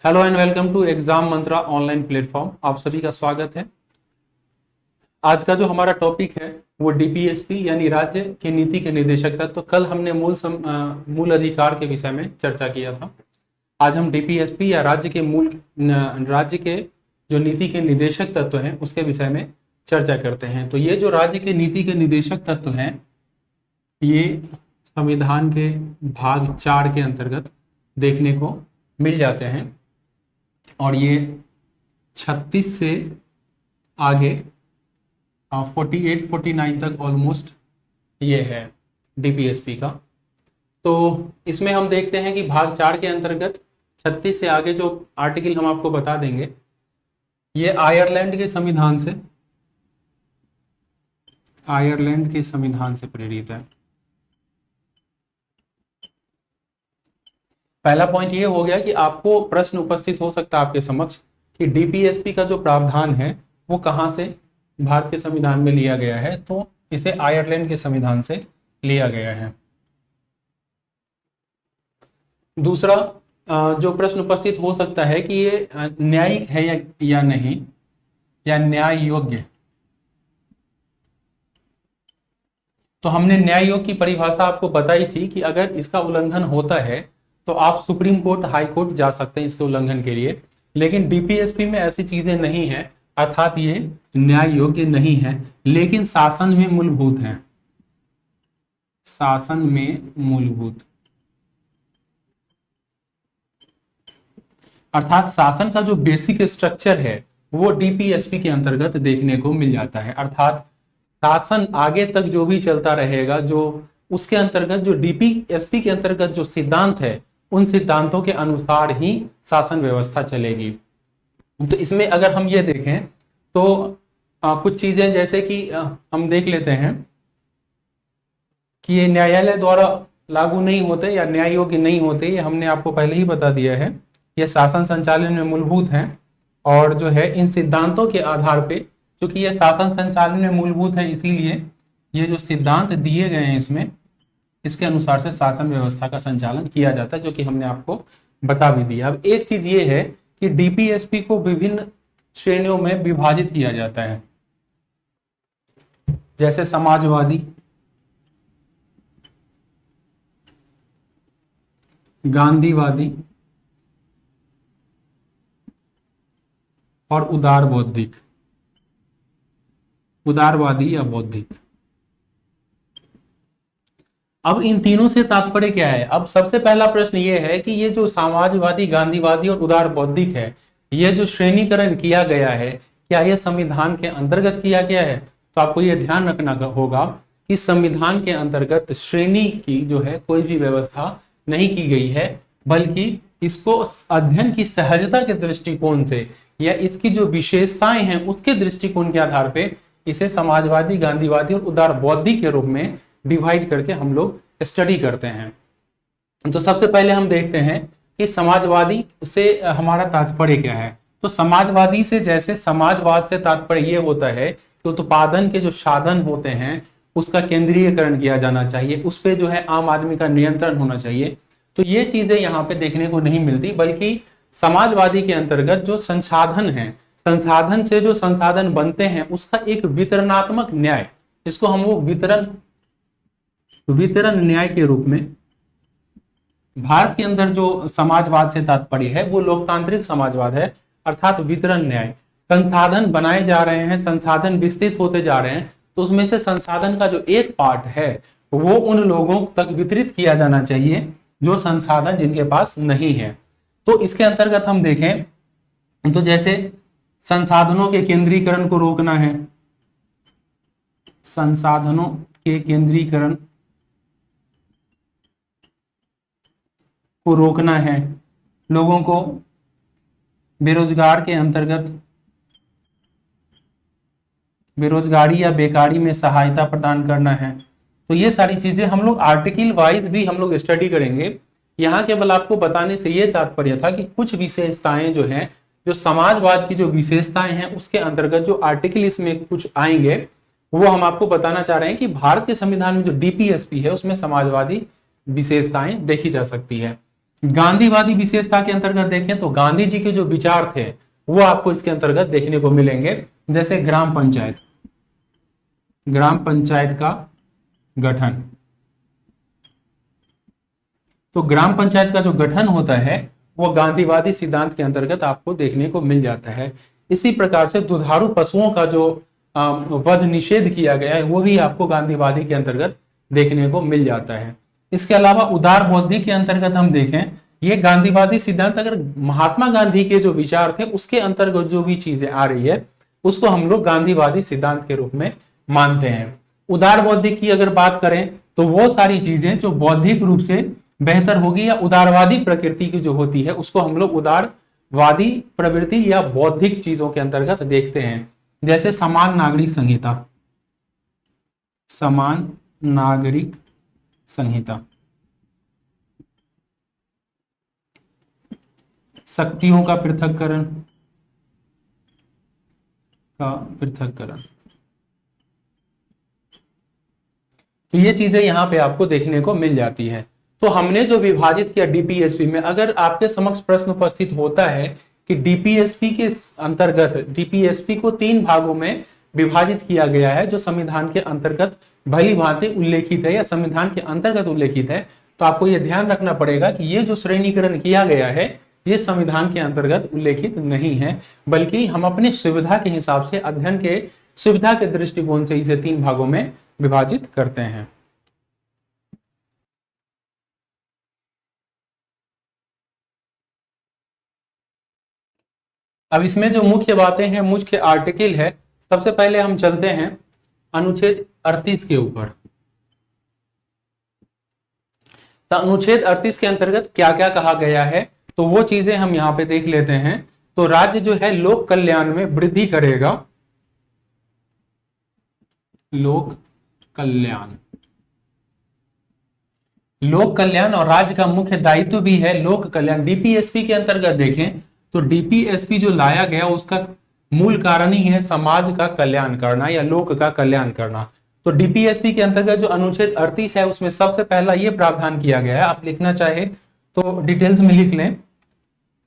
Hello and welcome to exam Mantra online platform. आप सभी का स्वागत है। आज का जो हमारा टॉपिक है वो डीपीएसपी यानी राज्य की नीति के निदेशक तत्व। तो कल हमने मूल अधिकार के विषय में चर्चा किया था। आज हम डीपीएसपी या राज्य के जो नीति के निदेशक तत्व हैं उसके विषय में चर्चा करते हैं। तो ये जो राज्य के नीति के निदेशक तत्व हैं ये संविधान के भाग 4 के अंतर्गत देखने को मिल जाते हैं और ये 36 से आगे 48-49 तक ऑलमोस्ट ये है डीपीएसपी का। तो इसमें हम देखते हैं कि भाग 4 के अंतर्गत 36 से आगे जो आर्टिकल हम आपको बता देंगे ये आयरलैंड के संविधान से प्रेरित है। पहला पॉइंट ये हो गया कि आपको प्रश्न उपस्थित हो सकता है आपके समक्ष कि डीपीएसपी का जो प्रावधान है वो कहां से भारत के संविधान में लिया गया है। तो इसे आयरलैंड के संविधान से लिया गया है। दूसरा जो प्रश्न उपस्थित हो सकता है कि ये न्यायिक है या नहीं, या न्याय योग्य। तो हमने न्याय योग्य की परिभाषा आपको बताई थी कि अगर इसका उल्लंघन होता है तो आप सुप्रीम कोर्ट, हाई कोर्ट जा सकते हैं इसके उल्लंघन के लिए। लेकिन डीपीएसपी में ऐसी चीजें नहीं है, अर्थात ये न्याय योग्य नहीं है, लेकिन शासन में मूलभूत है। शासन में मूलभूत अर्थात शासन का जो बेसिक स्ट्रक्चर है वो डीपीएसपी के अंतर्गत देखने को मिल जाता है। अर्थात शासन आगे तक जो भी चलता रहेगा, जो उसके अंतर्गत जो डीपीएसपी के अंतर्गत जो सिद्धांत है उन सिद्धांतों के अनुसार ही शासन व्यवस्था चलेगी। तो इसमें अगर हम ये देखें तो कुछ चीजें जैसे कि हम देख लेते हैं कि ये न्यायालय द्वारा लागू नहीं होते या न्याय योग्य नहीं होते, ये हमने आपको पहले ही बता दिया है। ये शासन संचालन में मूलभूत हैं और जो है इन सिद्धांतों के आधार पे, क्योंकि ये शासन संचालन में मूलभूत है इसीलिए ये जो सिद्धांत दिए गए हैं इसमें, इसके अनुसार से शासन व्यवस्था का संचालन किया जाता है, जो कि हमने आपको बता भी दिया। अब एक चीज ये है कि डीपीएसपी को विभिन्न श्रेणियों में विभाजित किया जाता है, जैसे समाजवादी, गांधीवादी और उदारवादी या बौद्धिक। अब इन तीनों से तात्पर्य क्या है? अब सबसे पहला प्रश्न ये है कि ये जो समाजवादी, गांधीवादी और उदार बौद्धिक है, ये जो श्रेणीकरण किया गया है, क्या ये संविधान के अंतर्गत किया गया है? तो आपको ये ध्यान रखना होगा कि संविधान के अंतर्गत श्रेणी की जो है कोई भी व्यवस्था नहीं की गई है, बल्कि इसको अध्ययन की सहजता के दृष्टिकोण से या इसकी जो विशेषताएं हैं उसके दृष्टिकोण के आधार पर इसे समाजवादी, गांधीवादी और उदार बौद्धिक के रूप में डिवाइड करके हम लोग स्टडी करते हैं। तो सबसे पहले हम देखते हैं कि समाजवादी से हमारा तात्पर्य क्या है। तो समाजवादी से, जैसे समाजवाद से तात्पर्य ये होता है कि उत्पादन के जो साधन होते हैं उसका केंद्रीयकरण किया जाना चाहिए, उस पे जो है आम आदमी का नियंत्रण होना चाहिए। तो ये चीजें यहाँ पे देखने को नहीं मिलती, बल्कि समाजवादी के अंतर्गत जो संसाधन है, संसाधन से जो संसाधन बनते हैं उसका एक वितरणात्मक न्याय, इसको हम वो वितरण न्याय के रूप में, भारत के अंदर जो समाजवाद से तात्पर्य है वो लोकतांत्रिक समाजवाद है, अर्थात वितरण न्याय। संसाधन बनाए जा रहे हैं, संसाधन विस्तृत होते जा रहे हैं, तो उसमें से संसाधन का जो एक पार्ट है वो उन लोगों तक वितरित किया जाना चाहिए जो संसाधन जिनके पास नहीं है। तो इसके अंतर्गत हम देखें तो जैसे संसाधनों के केंद्रीकरण को रोकना है, संसाधनों के केंद्रीकरण को रोकना है, लोगों को बेरोजगार के अंतर्गत बेरोजगारी या बेकारी में सहायता प्रदान करना है। तो ये सारी चीजें हम लोग आर्टिकल वाइज भी हम लोग स्टडी करेंगे। यहाँ केवल आपको बताने से ये तात्पर्य था कि कुछ विशेषताएं जो हैं, जो समाजवाद की जो विशेषताएं हैं उसके अंतर्गत जो आर्टिकल इसमें कुछ आएंगे वो हम आपको बताना चाह रहे हैं कि भारत के संविधान में जो डीपीएसपी है उसमें समाजवादी विशेषताएं देखी जा सकती है। गांधीवादी विशेषता के अंतर्गत देखें तो गांधी जी के जो विचार थे वो आपको इसके अंतर्गत देखने को मिलेंगे। जैसे ग्राम पंचायत का गठन। तो ग्राम पंचायत का जो गठन होता है वो गांधीवादी सिद्धांत के अंतर्गत आपको देखने को मिल जाता है। इसी प्रकार से दुधारू पशुओं का जो वध निषेध किया गया है वो भी आपको गांधीवादी के अंतर्गत देखने को मिल जाता है। इसके अलावा उदार बौद्धिक के अंतर्गत हम देखें, ये गांधीवादी सिद्धांत अगर महात्मा गांधी के जो विचार थे उसके अंतर्गत जो भी चीजें आ रही है उसको हम लोग गांधीवादी सिद्धांत के रूप में मानते हैं। उदार बौद्धिक की अगर बात करें तो वो सारी चीजें जो बौद्धिक रूप से बेहतर होगी या उदारवादी प्रकृति की जो होती है उसको हम लोग उदारवादी प्रवृत्ति या बौद्धिक चीजों के अंतर्गत देखते हैं। जैसे समान नागरिक संहिता, समान नागरिक संहिता, शक्तियों का पृथक्करण तो ये चीजें यहां पे आपको देखने को मिल जाती है। तो हमने जो विभाजित किया डीपीएसपी में, अगर आपके समक्ष प्रश्न उपस्थित होता है कि डीपीएसपी के अंतर्गत डीपीएसपी को 3 भागों में विभाजित किया गया है जो संविधान के अंतर्गत भली भांति उल्लेखित है या संविधान के अंतर्गत उल्लेखित है, तो आपको यह ध्यान रखना पड़ेगा कि ये जो श्रेणीकरण किया गया है ये संविधान के अंतर्गत उल्लेखित नहीं है, बल्कि हम अपने सुविधा के हिसाब से अध्ययन के सुविधा के दृष्टिकोण से इसे 3 भागों में विभाजित करते हैं। अब इसमें जो मुख्य बातें हैं, मुख्य आर्टिकल है, सबसे पहले हम चलते हैं अनुच्छेद 38 के ऊपर। तो अनुच्छेद 38 के अंतर्गत क्या क्या कहा गया है तो वो चीजें हम यहां पे देख लेते हैं। तो राज्य जो है लोक कल्याण में वृद्धि करेगा, लोक कल्याण और राज्य का मुख्य दायित्व भी है लोक कल्याण। डीपीएसपी के अंतर्गत देखें तो डीपीएसपी जो लाया गया उसका मूल कारण ही है समाज का कल्याण करना या लोक का कल्याण करना। तो डीपीएसपी के अंतर्गत जो अनुच्छेद 38 है उसमें सबसे पहला ये प्रावधान किया गया है, आप लिखना चाहे तो डिटेल्स में लिख लें,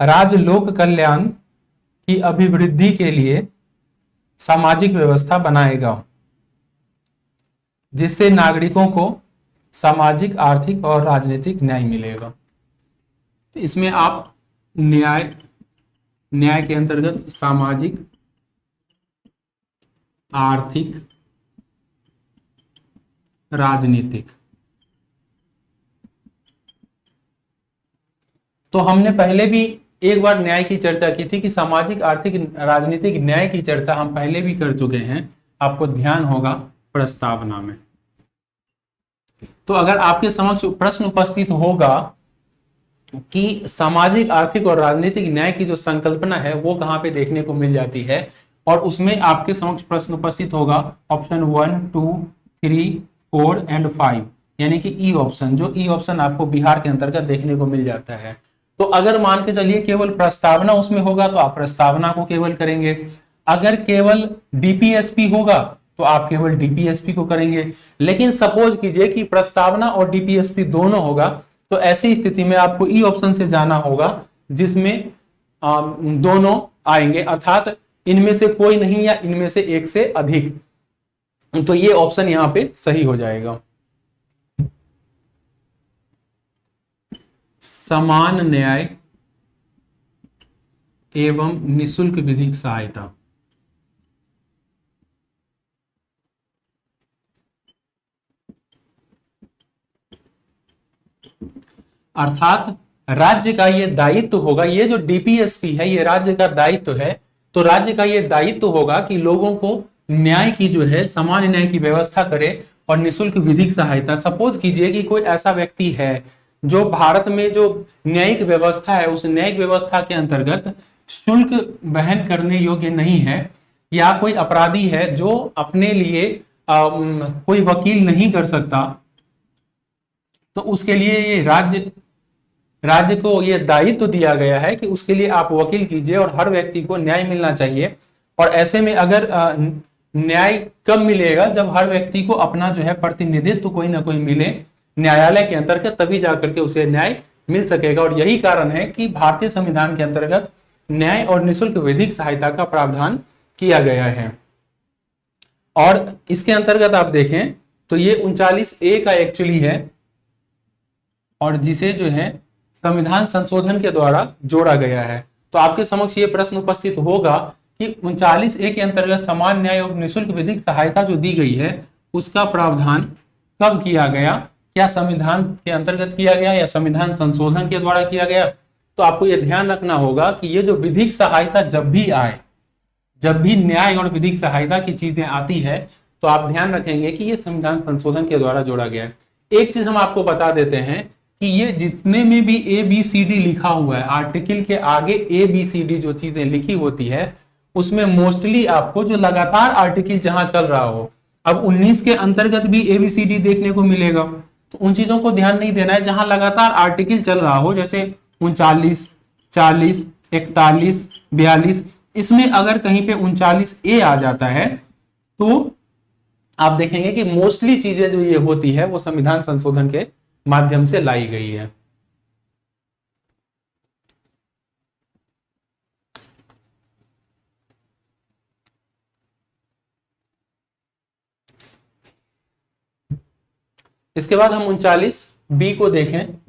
राज्य लोक कल्याण की अभिवृद्धि के लिए सामाजिक व्यवस्था बनाएगा जिससे नागरिकों को सामाजिक, आर्थिक और राजनीतिक न्याय मिलेगा। तो इसमें आप न्याय के अंतर्गत सामाजिक, आर्थिक, राजनीतिक। तो हमने पहले भी एक बार न्याय की चर्चा की थी कि सामाजिक, आर्थिक, राजनीतिक न्याय की चर्चा हम पहले भी कर चुके हैं, आपको ध्यान होगा प्रस्तावना में। तो अगर आपके समक्ष प्रश्न उपस्थित होगा कि सामाजिक, आर्थिक और राजनीतिक न्याय की जो संकल्पना है वो कहां पे देखने को मिल जाती है, और उसमें आपके समक्ष प्रश्न उपस्थित होगा ऑप्शन 1, 2, 3, 4 एंड 5, यानी कि ई ऑप्शन, जो ई ऑप्शन आपको बिहार के अंतर्गत देखने को मिल जाता है। तो अगर मान के चलिए केवल प्रस्तावना उसमें होगा तो आप प्रस्तावना को केवल करेंगे, अगर केवल डीपीएसपी होगा तो आप केवल डीपीएसपी को करेंगे। लेकिन सपोज कीजिए कि प्रस्तावना और डीपीएसपी दोनों होगा, तो ऐसी स्थिति में आपको ई ऑप्शन से जाना होगा जिसमें दोनों आएंगे, अर्थात इनमें से कोई नहीं या इनमें से एक से अधिक। तो ये ऑप्शन यहां पे सही हो जाएगा। समान न्याय एवं निशुल्क विधिक सहायता, अर्थात राज्य का ये दायित्व होगा, ये जो डीपीएसपी है ये राज्य का दायित्व है। तो राज्य का ये दायित्व होगा कि लोगों को न्याय की जो है सामान्य न्याय की व्यवस्था करे और निशुल्क विधिक सहायता। सपोज कीजिए कि कोई ऐसा व्यक्ति है जो भारत में जो न्यायिक व्यवस्था है उस न्यायिक व्यवस्था के अंतर्गत शुल्क वहन करने योग्य नहीं है, या कोई अपराधी है जो अपने लिए कोई वकील नहीं कर सकता, तो उसके लिए ये राज्य को ये दायित्व दिया गया है कि उसके लिए आप वकील कीजिए और हर व्यक्ति को न्याय मिलना चाहिए। और ऐसे में अगर न्याय कब मिलेगा, जब हर व्यक्ति को अपना जो है प्रतिनिधित्व कोई ना कोई मिले न्यायालय के अंतर्गत, तभी जाकर के उसे न्याय मिल सकेगा। और यही कारण है कि भारतीय संविधान के अंतर्गत न्याय और निःशुल्क विधिक सहायता का प्रावधान किया गया है। और इसके अंतर्गत आप देखें तो ये 39A का एक्चुअली है, और जिसे जो है संविधान संशोधन के द्वारा जोड़ा गया है। तो आपके समक्ष ये प्रश्न उपस्थित होगा कि 39A के अंतर्गत समान न्याय और निःशुल्क विधिक सहायता जो दी गई है उसका प्रावधान कब किया गया, क्या संविधान के अंतर्गत किया गया या संविधान संशोधन के द्वारा किया गया। तो आपको यह ध्यान रखना होगा कि ये जो विधिक सहायता जब भी आए, जब भी न्याय और विधिक सहायता की चीजें आती है, तो आप ध्यान रखेंगे कि ये संविधान संशोधन के द्वारा जोड़ा गया है। एक चीज हम आपको बता देते हैं कि ये जितने में भी ABCD लिखा हुआ है, आर्टिकल के आगे ABCD जो चीजें लिखी होती है, उसमें मोस्टली आपको जो लगातार आर्टिकल जहां चल रहा हो, अब 19 के अंतर्गत भी ABCD देखने को मिलेगा, तो उन चीजों को ध्यान नहीं देना है। जहां लगातार आर्टिकल चल रहा हो, जैसे 39, 40, 41, 42, इसमें अगर कहीं पे 39A आ जाता है तो आप देखेंगे कि मोस्टली चीजें जो ये होती है वो संविधान संशोधन के माध्यम से लाई गई है। इसके बाद हम 39B को देखें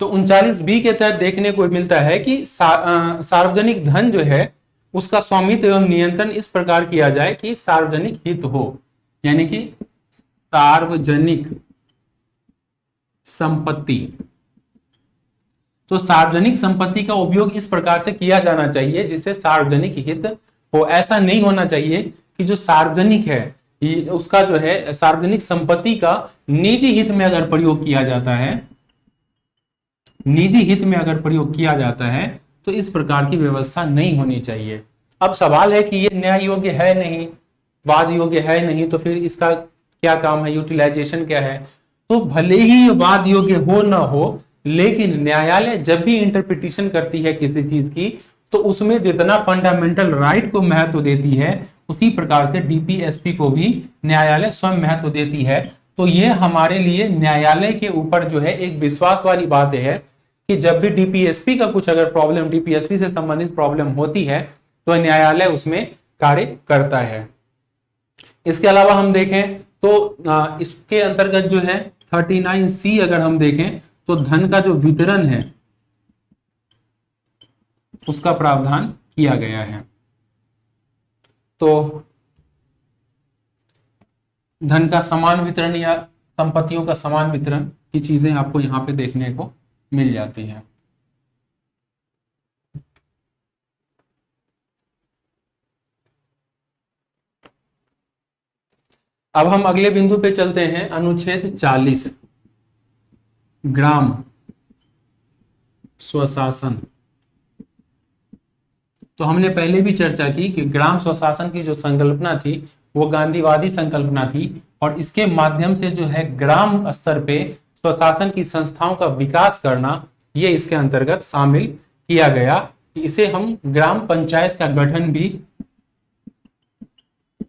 तो 39B के तहत देखने को मिलता है कि सार्वजनिक धन जो है उसका स्वामित्व एवं नियंत्रण इस प्रकार किया जाए कि सार्वजनिक हित हो, यानी कि सार्वजनिक संपत्ति। तो सार्वजनिक संपत्ति का उपयोग इस प्रकार से किया जाना चाहिए जिससे सार्वजनिक हित हो। ऐसा नहीं होना चाहिए कि जो सार्वजनिक है उसका जो है सार्वजनिक संपत्ति का निजी हित में अगर प्रयोग किया जाता है, निजी हित में अगर प्रयोग किया जाता है तो इस प्रकार की व्यवस्था नहीं होनी चाहिए। अब सवाल है कि ये न्याय योग्य है नहीं, वाद योग्य है नहीं, तो फिर इसका क्या काम है, यूटिलाइजेशन क्या है। तो भले ही वाद योग्य हो ना हो, लेकिन न्यायालय जब भी इंटरप्रिटेशन करती है किसी चीज की तो उसमें जितना फंडामेंटल राइट को महत्व देती है उसी प्रकार से डीपीएसपी को भी न्यायालय स्वयं महत्व देती है। तो ये हमारे लिए न्यायालय के ऊपर जो है एक विश्वास वाली बात है कि जब भी डीपीएसपी का कुछ अगर प्रॉब्लम, डीपीएसपी से संबंधित प्रॉब्लम होती है तो न्यायालय उसमें कार्य करता है। इसके अलावा हम देखें तो इसके अंतर्गत जो है 39C अगर हम देखें तो धन का जो वितरण है उसका प्रावधान किया गया है। तो धन का समान वितरण या संपत्तियों का समान वितरण की चीजें आपको यहां पे देखने को मिल जाती है। अब हम अगले बिंदु पे चलते हैं, अनुच्छेद 40 ग्राम स्वशासन। तो हमने पहले भी चर्चा की कि ग्राम स्वशासन की जो संकल्पना थी वो गांधीवादी संकल्पना थी, और इसके माध्यम से जो है ग्राम स्तर पे स्वशासन की संस्थाओं का विकास करना ये इसके अंतर्गत शामिल किया गया। इसे हम ग्राम पंचायत का गठन भी,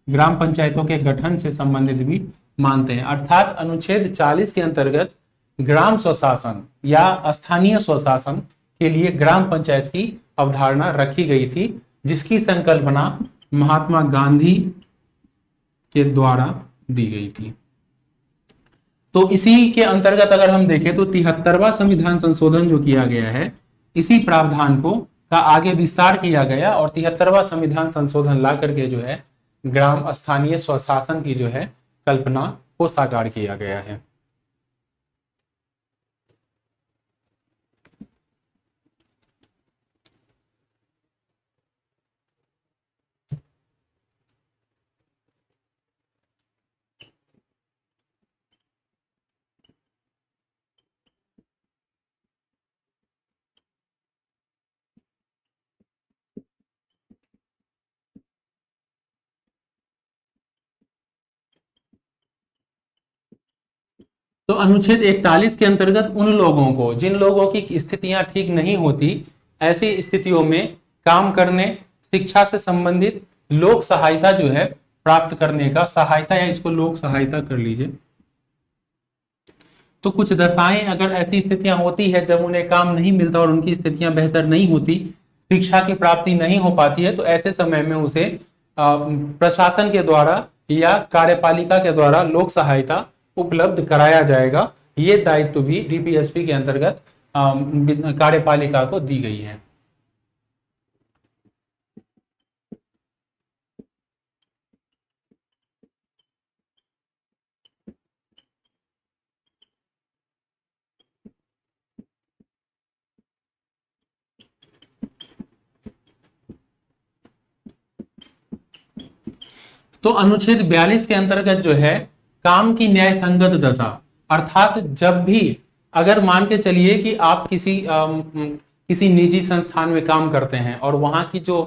ग्राम पंचायतों के गठन से संबंधित भी मानते हैं। अर्थात अनुच्छेद 40 के अंतर्गत ग्राम स्वशासन या स्थानीय स्वशासन के लिए ग्राम पंचायत की अवधारणा रखी गई थी, जिसकी संकल्पना महात्मा गांधी के द्वारा दी गई थी। तो इसी के अंतर्गत अगर हम देखें तो 73वां संविधान संशोधन जो किया गया है, इसी प्रावधान को का आगे विस्तार किया गया और 73वां संविधान संशोधन ला करके जो है ग्राम स्थानीय स्वशासन की जो है कल्पना को साकार किया गया है। तो अनुच्छेद 41 के अंतर्गत उन लोगों को, जिन लोगों की स्थितियां ठीक नहीं होती, ऐसी स्थितियों में काम करने, शिक्षा से संबंधित लोक सहायता जो है प्राप्त करने का, सहायता या इसको लोक सहायता कर लीजिए, तो कुछ दशाएं अगर ऐसी स्थितियां होती है जब उन्हें काम नहीं मिलता और उनकी स्थितियां बेहतर नहीं होती, शिक्षा की प्राप्ति नहीं हो पाती है, तो ऐसे समय में उसे प्रशासन के द्वारा या कार्यपालिका के द्वारा लोक सहायता उपलब्ध कराया जाएगा। ये दायित्व भी डीपीएसपी के अंतर्गत कार्यपालिका को दी गई है। तो अनुच्छेद 42 के अंतर्गत जो है काम की न्याय संगत दशा, अर्थात जब भी अगर मान के चलिए कि आप किसी निजी संस्थान में काम करते हैं और वहां की जो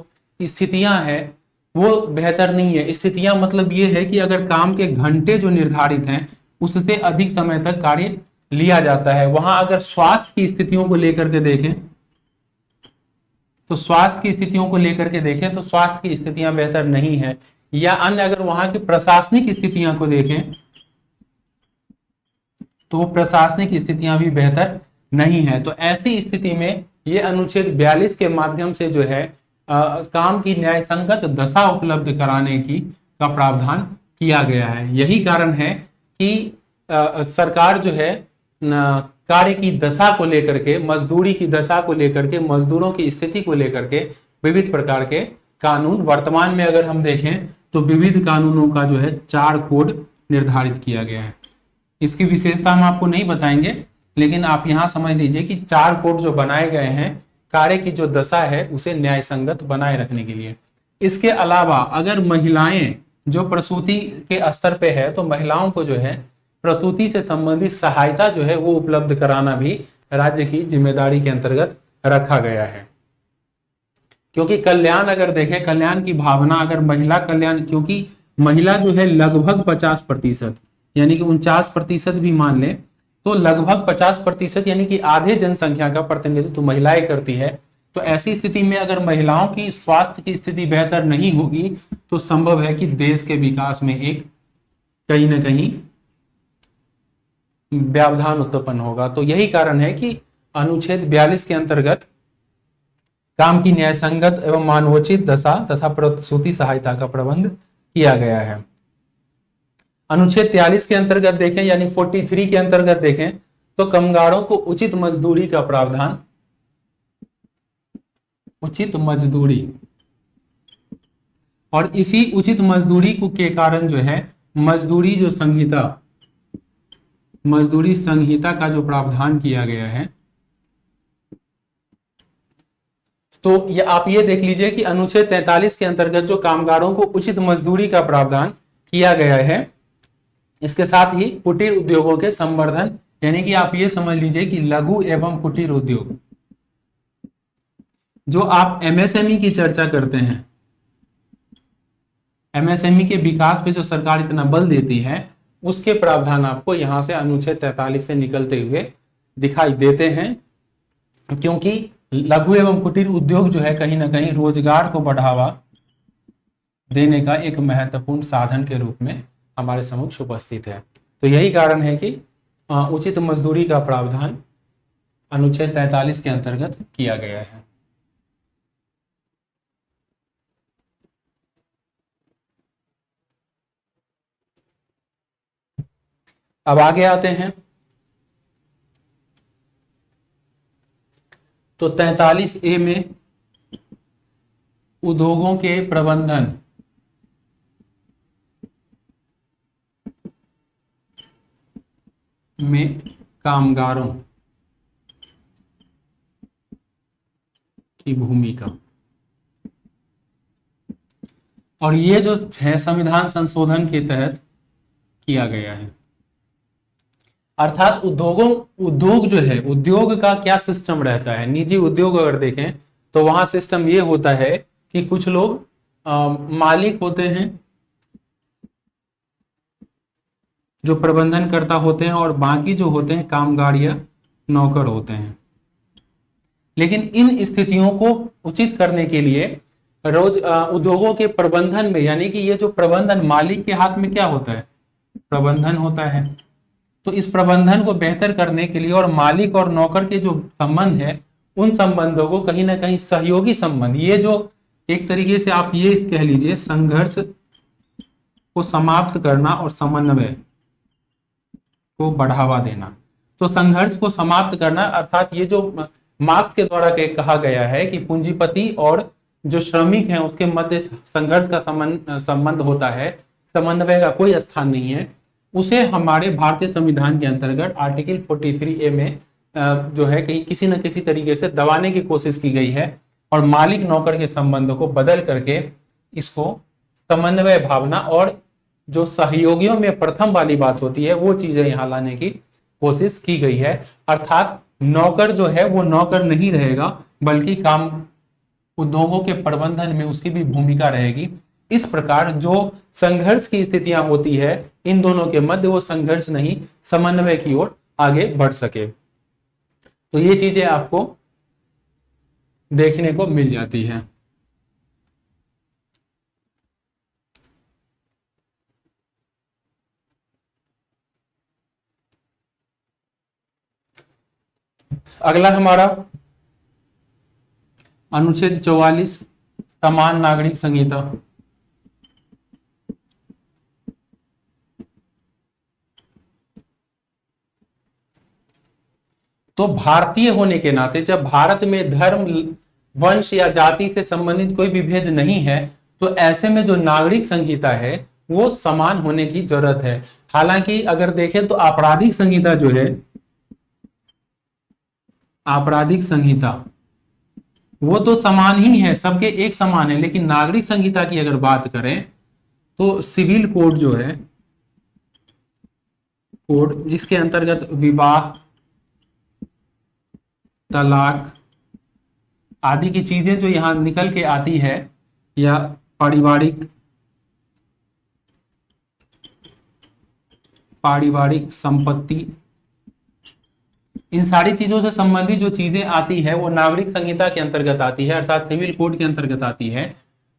स्थितियां हैं वो बेहतर नहीं है। स्थितियां मतलब ये है कि अगर काम के घंटे जो निर्धारित हैं उससे अधिक समय तक कार्य लिया जाता है, वहां अगर स्वास्थ्य की स्थितियों को लेकर के देखें तो स्वास्थ्य की स्थितियों को लेकर के देखें तो स्वास्थ्य की स्थितियां बेहतर नहीं है, या अन्य अगर वहां की प्रशासनिक स्थितियां को देखें तो वो प्रशासनिक स्थितियां भी बेहतर नहीं है। तो ऐसी स्थिति में ये अनुच्छेद 42 के माध्यम से जो है काम की न्याय संगत दशा उपलब्ध कराने का प्रावधान किया गया है। यही कारण है कि सरकार जो है कार्य की दशा को लेकर के, मजदूरी की दशा को लेकर के, मजदूरों की स्थिति को लेकर के विविध प्रकार के कानून, वर्तमान में अगर हम देखें तो विविध कानूनों का जो है 4 कोड निर्धारित किया गया है। इसकी विशेषता हम आपको नहीं बताएंगे, लेकिन आप यहां समझ लीजिए कि 4 कोड जो बनाए गए हैं कार्य की जो दशा है उसे न्याय संगत बनाए रखने के लिए। इसके अलावा अगर महिलाएं जो प्रसूति के स्तर पे है तो महिलाओं को जो है प्रसूति से संबंधित सहायता जो है वो उपलब्ध कराना भी राज्य की जिम्मेदारी के अंतर्गत रखा गया है। क्योंकि कल्याण अगर देखें, कल्याण की भावना अगर महिला कल्याण, क्योंकि महिला जो है लगभग 50% यानी कि 49% भी मान ले तो लगभग 50% यानी कि आधे जनसंख्या का प्रतिनिधित्व तो महिलाएं करती है। तो ऐसी स्थिति में अगर महिलाओं की स्वास्थ्य की स्थिति बेहतर नहीं होगी तो संभव है कि देश के विकास में एक कहीं ना कहीं व्यवधान उत्पन्न होगा। तो यही कारण है कि अनुच्छेद 42 के अंतर्गत काम की न्यायसंगत एवं मानवोचित दशा तथा प्रसूति सहायता का प्रबंध किया गया है। अनुच्छेद 43 के अंतर्गत देखें यानी 43 के अंतर्गत देखें तो कामगारों को उचित मजदूरी का प्रावधान, उचित मजदूरी, और इसी उचित मजदूरी को के कारण जो है मजदूरी संहिता का जो प्रावधान किया गया है। तो आप ये देख लीजिए कि अनुच्छेद 43 के अंतर्गत जो कामगारों को उचित मजदूरी का प्रावधान किया गया है, इसके साथ ही कुटीर उद्योगों के संवर्धन, यानी कि आप ये समझ लीजिए कि लघु एवं कुटीर उद्योग, जो आप एमएसएमई की चर्चा करते हैं, एमएसएमई के विकास पे जो सरकार इतना बल देती है उसके प्रावधान आपको यहां से अनुच्छेद 43 से निकलते हुए दिखाई देते हैं। क्योंकि लघु एवं कुटीर उद्योग जो है कहीं ना कहीं रोजगार को बढ़ावा देने का एक महत्वपूर्ण साधन के रूप में हमारे समक्ष उपस्थित है। तो यही कारण है कि उचित मजदूरी का प्रावधान अनुच्छेद 43 के अंतर्गत किया गया है। अब आगे आते हैं तो 43A में उद्योगों के प्रबंधन में कामगारों की भूमिका, और ये जो है संविधान संशोधन के तहत किया गया है। अर्थात उद्योग जो है, उद्योग का क्या सिस्टम रहता है, निजी उद्योग अगर देखें तो वहां सिस्टम ये होता है कि कुछ लोग मालिक होते हैं जो प्रबंधनकर्ता होते हैं और बाकी जो होते हैं कामगार या नौकर होते हैं। लेकिन इन स्थितियों को उचित करने के लिए उद्योगों के प्रबंधन में, यानी कि ये जो प्रबंधन मालिक के हाथ में क्या होता है, प्रबंधन होता है, तो इस प्रबंधन को बेहतर करने के लिए और मालिक और नौकर के जो संबंध है उन संबंधों को कहीं ना कहीं सहयोगी संबंध, ये जो एक तरीके से आप ये कह लीजिए संघर्ष को समाप्त करना और समन्वय को बढ़ावा देना। तो संघर्ष को समाप्त करना अर्थात ये जो मार्क्स के द्वारा कहा गया है कि पूंजीपति और जो श्रमिक हैं उसके मध्य संघर्ष का संबंध होता है, समन्वय का कोई स्थान नहीं है, उसे हमारे भारतीय संविधान के अंतर्गत आर्टिकल 43A में जो है कहीं किसी न किसी तरीके से दबाने की कोशिश की गई है और मालिक नौकर के संबंधों को बदल करके इसको समन्वय भावना और जो सहयोगियों में प्रथम वाली बात होती है वो चीजें यहां लाने की कोशिश की गई है। अर्थात नौकर जो है वो नौकर नहीं रहेगा बल्कि काम उद्योगों के प्रबंधन में उसकी भी भूमिका रहेगी। इस प्रकार जो संघर्ष की स्थितियां होती है इन दोनों के मध्य वो संघर्ष नहीं समन्वय की ओर आगे बढ़ सके। तो ये चीजें आपको देखने को मिल जाती है। अगला हमारा अनुच्छेद 44 समान नागरिक संहिता। तो भारतीय होने के नाते जब भारत में धर्म, वंश या जाति से संबंधित कोई भी भेद नहीं है तो ऐसे में जो नागरिक संहिता है वो समान होने की जरूरत है। हालांकि अगर देखें तो आपराधिक संहिता जो है, आपराधिक संहिता वो तो समान ही है, सबके एक समान है, लेकिन नागरिक संहिता की अगर बात करें तो सिविल कोड जो है, कोड जिसके अंतर्गत विवाह, तलाक आदि की चीजें जो यहां निकल के आती है या पारिवारिक संपत्ति, इन सारी चीजों से संबंधित जो चीजें आती है वो नागरिक संहिता के अंतर्गत आती है अर्थात सिविल कोड के अंतर्गत आती है।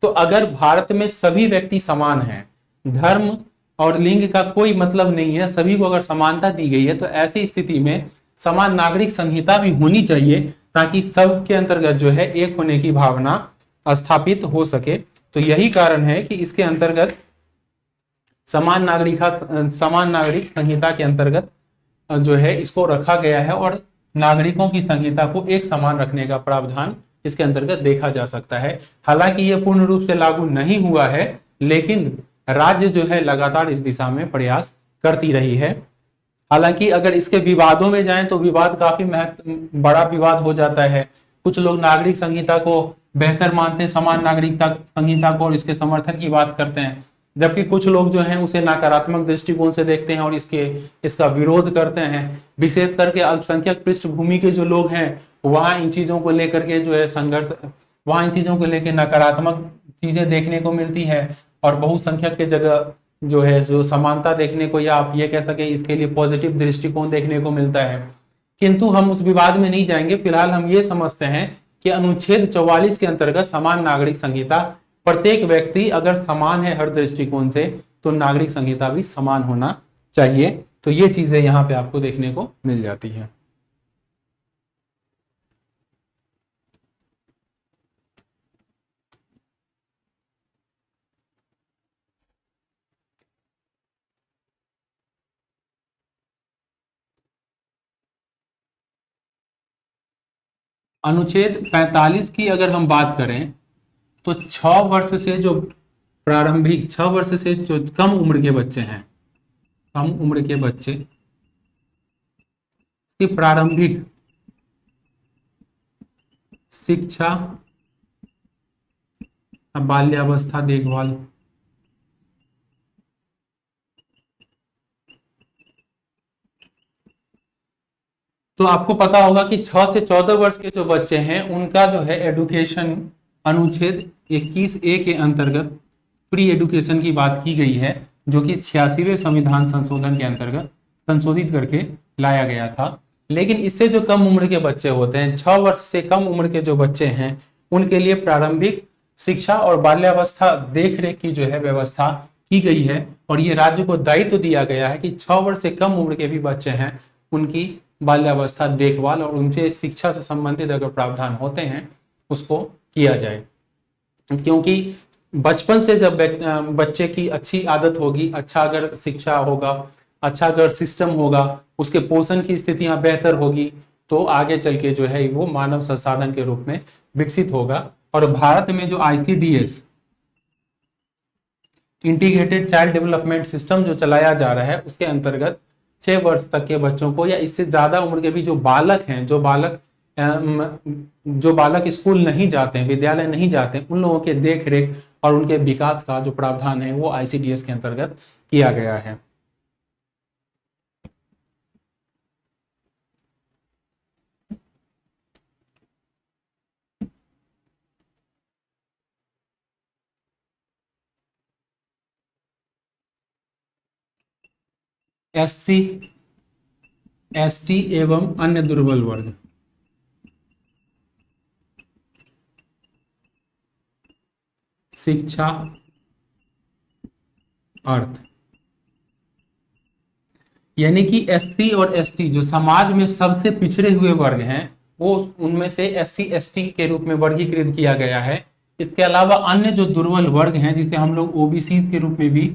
तो अगर भारत में सभी व्यक्ति समान हैं, धर्म और लिंग का कोई मतलब नहीं है, सभी को अगर समानता दी गई है तो ऐसी स्थिति में समान नागरिक संहिता भी होनी चाहिए ताकि सबके अंतर्गत जो है एक होने की भावना स्थापित हो सके। तो यही कारण है कि इसके अंतर्गत समान नागरिक संहिता के अंतर्गत जो है इसको रखा गया है और नागरिकों की संहिता को एक समान रखने का प्रावधान इसके अंतर्गत देखा जा सकता है। हालांकि ये पूर्ण रूप से लागू नहीं हुआ है लेकिन राज्य जो है लगातार इस दिशा में प्रयास करती रही है। हालांकि अगर इसके विवादों में जाएं तो विवाद काफी बड़ा विवाद हो जाता है। कुछ लोग नागरिक संहिता को बेहतर मानते हैं, समान नागरिकता संहिता को, और इसके समर्थन की बात करते हैं, जबकि कुछ लोग जो हैं उसे नकारात्मक दृष्टिकोण से देखते हैं और इसका विरोध करते हैं। विशेष करके अल्पसंख्यक पृष्ठभूमि के जो लोग हैं वहां इन चीजों को लेकर के जो है संघर्ष, वहां इन चीजों को लेकर नकारात्मक चीजें देखने को मिलती है और बहुसंख्यक के जगह जो है जो समानता देखने को, या आप ये कह सके इसके लिए पॉजिटिव दृष्टिकोण देखने को मिलता है। किंतु हम उस विवाद में नहीं जाएंगे। फिलहाल हम ये समझते हैं कि अनुच्छेद 44 के अंतर्गत समान नागरिक संहिता, प्रत्येक व्यक्ति अगर समान है हर दृष्टिकोण से तो नागरिक संहिता भी समान होना चाहिए। तो ये चीजें यहां पे आपको देखने को मिल जाती है। अनुच्छेद 45 की अगर हम बात करें तो 6 वर्ष से जो प्रारंभिक 6 वर्ष से जो कम उम्र के बच्चे हैं, कम उम्र के बच्चे की प्रारंभिक शिक्षा, बाल्यावस्था देखभाल, तो आपको पता होगा कि 6 से 14 वर्ष के जो बच्चे हैं उनका जो है एडुकेशन अनुच्छेद 21A के अंतर्गत फ्री एडुकेशन की बात की गई है, जो कि 86वें संविधान संशोधन के अंतर्गत संशोधित करके लाया गया था। लेकिन इससे जो कम उम्र के बच्चे होते हैं, 6 वर्ष से कम उम्र के जो बच्चे हैं उनके लिए प्रारंभिक शिक्षा और बाल्यावस्था देखरेख की जो है व्यवस्था की गई है और ये राज्य को दायित्व दिया गया है कि 6 वर्ष से कम उम्र के भी बच्चे हैं उनकी बाल्यावस्था देखभाल और उनसे शिक्षा से संबंधित अगर प्रावधान होते हैं उसको किया जाए। क्योंकि बचपन से जब बच्चे की अच्छी आदत होगी, अच्छा अगर शिक्षा होगा, अच्छा अगर सिस्टम होगा, उसके पोषण की स्थितियां बेहतर होगी, तो आगे चल के जो है वो मानव संसाधन के रूप में विकसित होगा। और भारत में जो ICDS integrated child development system जो चलाया जा रहा है उसके अंतर्गत 6 वर्ष तक के बच्चों को या इससे ज्यादा उम्र के भी जो बालक हैं, जो बालक स्कूल नहीं जाते हैं, विद्यालय नहीं जाते हैं, उन लोगों के देख रेख और उनके विकास का जो प्रावधान है वो आईसीडीएस के अंतर्गत किया गया है। एससी, एसटी एवं अन्य दुर्बल वर्ग, शिक्षा, अर्थ, यानी कि एससी और एसटी जो समाज में सबसे पिछड़े हुए वर्ग हैं वो उनमें से एससी एसटी के रूप में वर्गीकृत किया गया है। इसके अलावा अन्य जो दुर्बल वर्ग हैं जिसे हम लोग ओबीसी के रूप में भी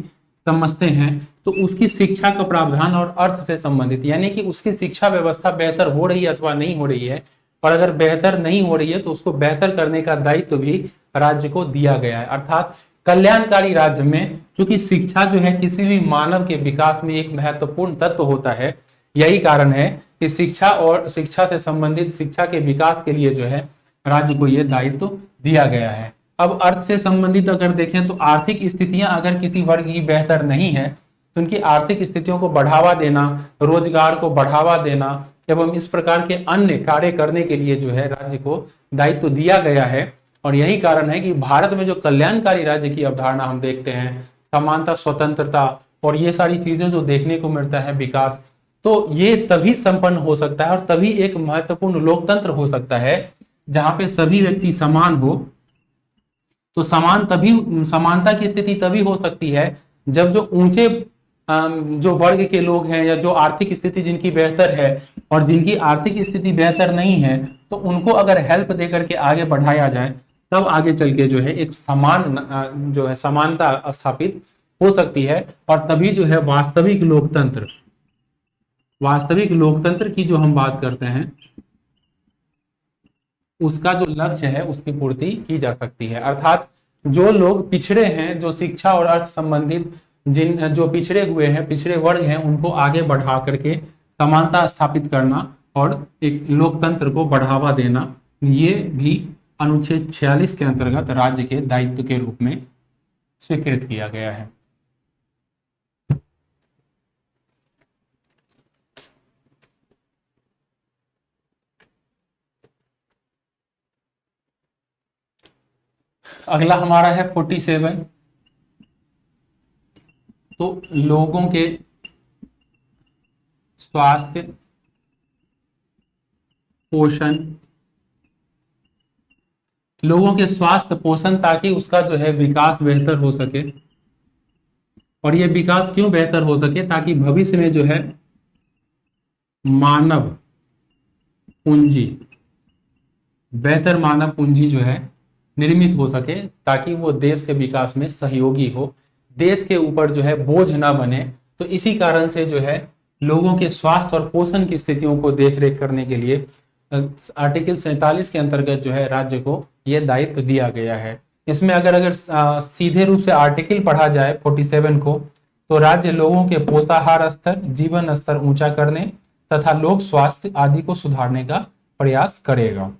समझते हैं, तो उसकी शिक्षा का प्रावधान और अर्थ से संबंधित, यानी कि उसकी शिक्षा व्यवस्था बेहतर हो रही है अथवा नहीं हो रही है, और अगर बेहतर नहीं हो रही है तो उसको बेहतर करने का दायित्व भी राज्य को दिया गया है। अर्थात कल्याणकारी राज्य में चूंकि शिक्षा जो है किसी भी मानव के विकास में एक महत्वपूर्ण तत्व होता है, यही कारण है कि शिक्षा और शिक्षा से संबंधित शिक्षा के विकास के लिए जो है राज्य को यह दायित्व दिया गया है। अब अर्थ से संबंधित अगर देखें तो आर्थिक स्थितियां अगर किसी वर्ग की बेहतर नहीं है तो उनकी आर्थिक स्थितियों को बढ़ावा देना, रोजगार को बढ़ावा देना एवं इस प्रकार के अन्य कार्य करने के लिए जो है राज्य को दायित्व दिया गया है। और यही कारण है कि भारत में जो कल्याणकारी राज्य की अवधारणा हम देखते हैं, समानता, स्वतंत्रता और ये सारी चीजें जो देखने को मिलता है विकास, तो ये तभी संपन्न हो सकता है और तभी एक महत्वपूर्ण लोकतंत्र हो सकता है जहां पे सभी व्यक्ति समान हो। तो समानता की स्थिति तभी हो सकती है जब जो ऊंचे जो वर्ग के लोग हैं या जो आर्थिक स्थिति जिनकी बेहतर है और जिनकी आर्थिक स्थिति बेहतर नहीं है तो उनको अगर हेल्प देकर के आगे बढ़ाया जाए, तब आगे चल के जो है एक समान जो है समानता स्थापित हो सकती है। और तभी जो है वास्तविक लोकतंत्र की जो हम बात करते हैं उसका जो लक्ष्य है उसकी पूर्ति की जा सकती है। अर्थात जो लोग पिछड़े हैं, जो शिक्षा और अर्थ संबंधित जो पिछड़े हुए हैं, पिछड़े वर्ग हैं, उनको आगे बढ़ा करके समानता स्थापित करना और एक लोकतंत्र को बढ़ावा देना, ये भी अनुच्छेद 46 के अंतर्गत राज्य के दायित्व के रूप में स्वीकृत किया गया है। अगला हमारा है 47। तो लोगों के स्वास्थ्य, पोषण, लोगों के स्वास्थ्य पोषण ताकि उसका जो है विकास बेहतर हो सके। और ये विकास क्यों बेहतर हो सके? ताकि भविष्य में जो है मानव पूंजी, बेहतर मानव पूंजी जो है निर्मित हो सके, ताकि वो देश के विकास में सहयोगी हो, देश के ऊपर जो है बोझ ना बने। तो इसी कारण से जो है लोगों के स्वास्थ्य और पोषण की स्थितियों को देखरेख करने के लिए आर्टिकल 47 के अंतर्गत जो है राज्य को यह दायित्व दिया गया है। इसमें अगर सीधे रूप से आर्टिकल पढ़ा जाए 47 को, तो राज्य लोगों के पोषाहार स्तर, जीवन स्तर ऊंचा करने तथा लोक स्वास्थ्य आदि को सुधारने का प्रयास करेगा।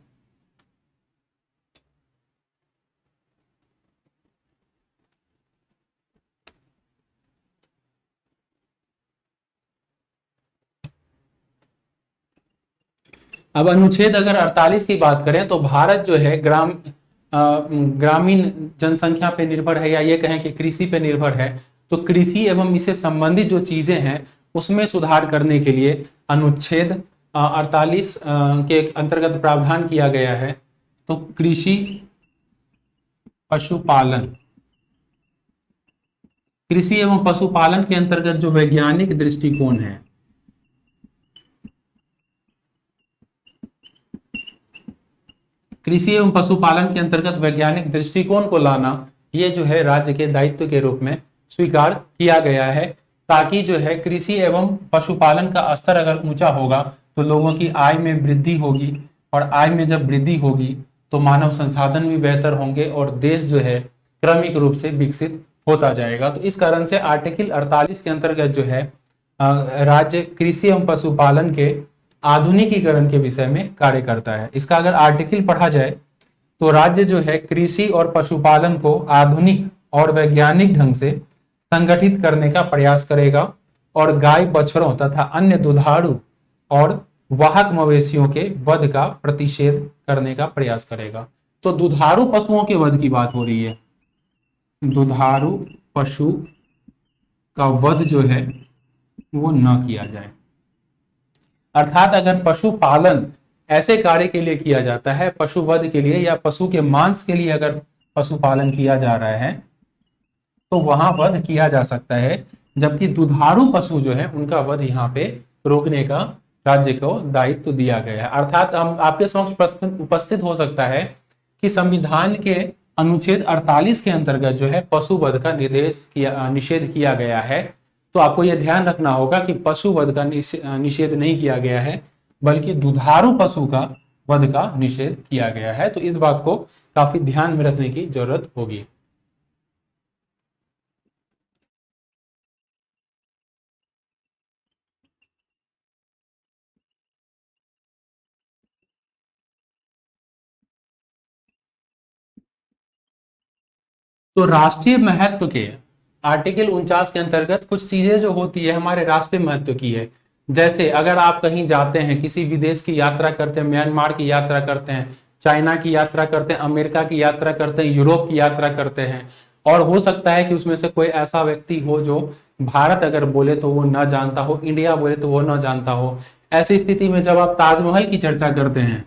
अब अनुच्छेद अगर 48 की बात करें तो भारत जो है ग्रामीण जनसंख्या पे निर्भर है, या ये कहें कि कृषि पे निर्भर है। तो कृषि एवं इससे संबंधित जो चीजें हैं उसमें सुधार करने के लिए अनुच्छेद 48 के अंतर्गत प्रावधान किया गया है। तो कृषि, पशुपालन, कृषि एवं पशुपालन के अंतर्गत जो वैज्ञानिक दृष्टिकोण है, कृषि एवं पशुपालन के अंतर्गत वैज्ञानिक दृष्टिकोण को लाना, ये जो है राज्य के दायित्व के रूप में स्वीकार किया गया है, ताकि जो है कृषि एवं पशुपालन का स्तर अगर ऊंचा होगा तो लोगों की आय में वृद्धि होगी, और आय में जब वृद्धि होगी तो मानव संसाधन भी बेहतर होंगे और देश जो है क्रमिक रूप से विकसित होता जाएगा। तो इस कारण से आर्टिकल 48 के अंतर्गत जो है राज्य कृषि एवं पशुपालन के आधुनिकीकरण के विषय में कार्य करता है। इसका अगर आर्टिकल पढ़ा जाए तो राज्य जो है कृषि और पशुपालन को आधुनिक और वैज्ञानिक ढंग से संगठित करने का प्रयास करेगा और गाय बछड़ों तथा अन्य दुधारू और वाहक मवेशियों के वध का प्रतिषेध करने का प्रयास करेगा। तो दुधारू पशुओं के वध की बात हो रही है, दुधारू पशु का वध जो है वो न किया जाए। अर्थात अगर पशुपालन ऐसे कार्य के लिए किया जाता है, पशु वध के लिए या पशु के मांस के लिए अगर पशुपालन किया जा रहा है तो वहां वध किया जा सकता है, जबकि दुधारू पशु जो है उनका वध यहाँ पे रोकने का राज्य को दायित्व दिया गया है। अर्थात हम आपके समक्ष उपस्थित हो सकता है कि संविधान के अनुच्छेद 48 के अंतर्गत जो है पशु वध का निषेध किया गया है। तो आपको यह ध्यान रखना होगा कि पशु वध का निषेध नहीं किया गया है, बल्कि दुधारू पशु का वध का निषेध किया गया है। तो इस बात को काफी ध्यान में रखने की जरूरत होगी। तो राष्ट्रीय महत्व के आर्टिकल 49 के अंतर्गत कुछ चीजें जो होती है हमारे राष्ट्रीय महत्व की है। जैसे अगर आप कहीं जाते हैं, किसी विदेश की यात्रा करते हैं, म्यांमार की यात्रा करते हैं, चाइना की यात्रा करते हैं, अमेरिका की यात्रा करते हैं, यूरोप की यात्रा करते हैं, और हो सकता है कि उसमें से कोई ऐसा व्यक्ति हो जो भारत अगर बोले तो वो न जानता हो, इंडिया बोले तो वो न जानता हो। ऐसी स्थिति में जब आप ताजमहल की चर्चा करते हैं,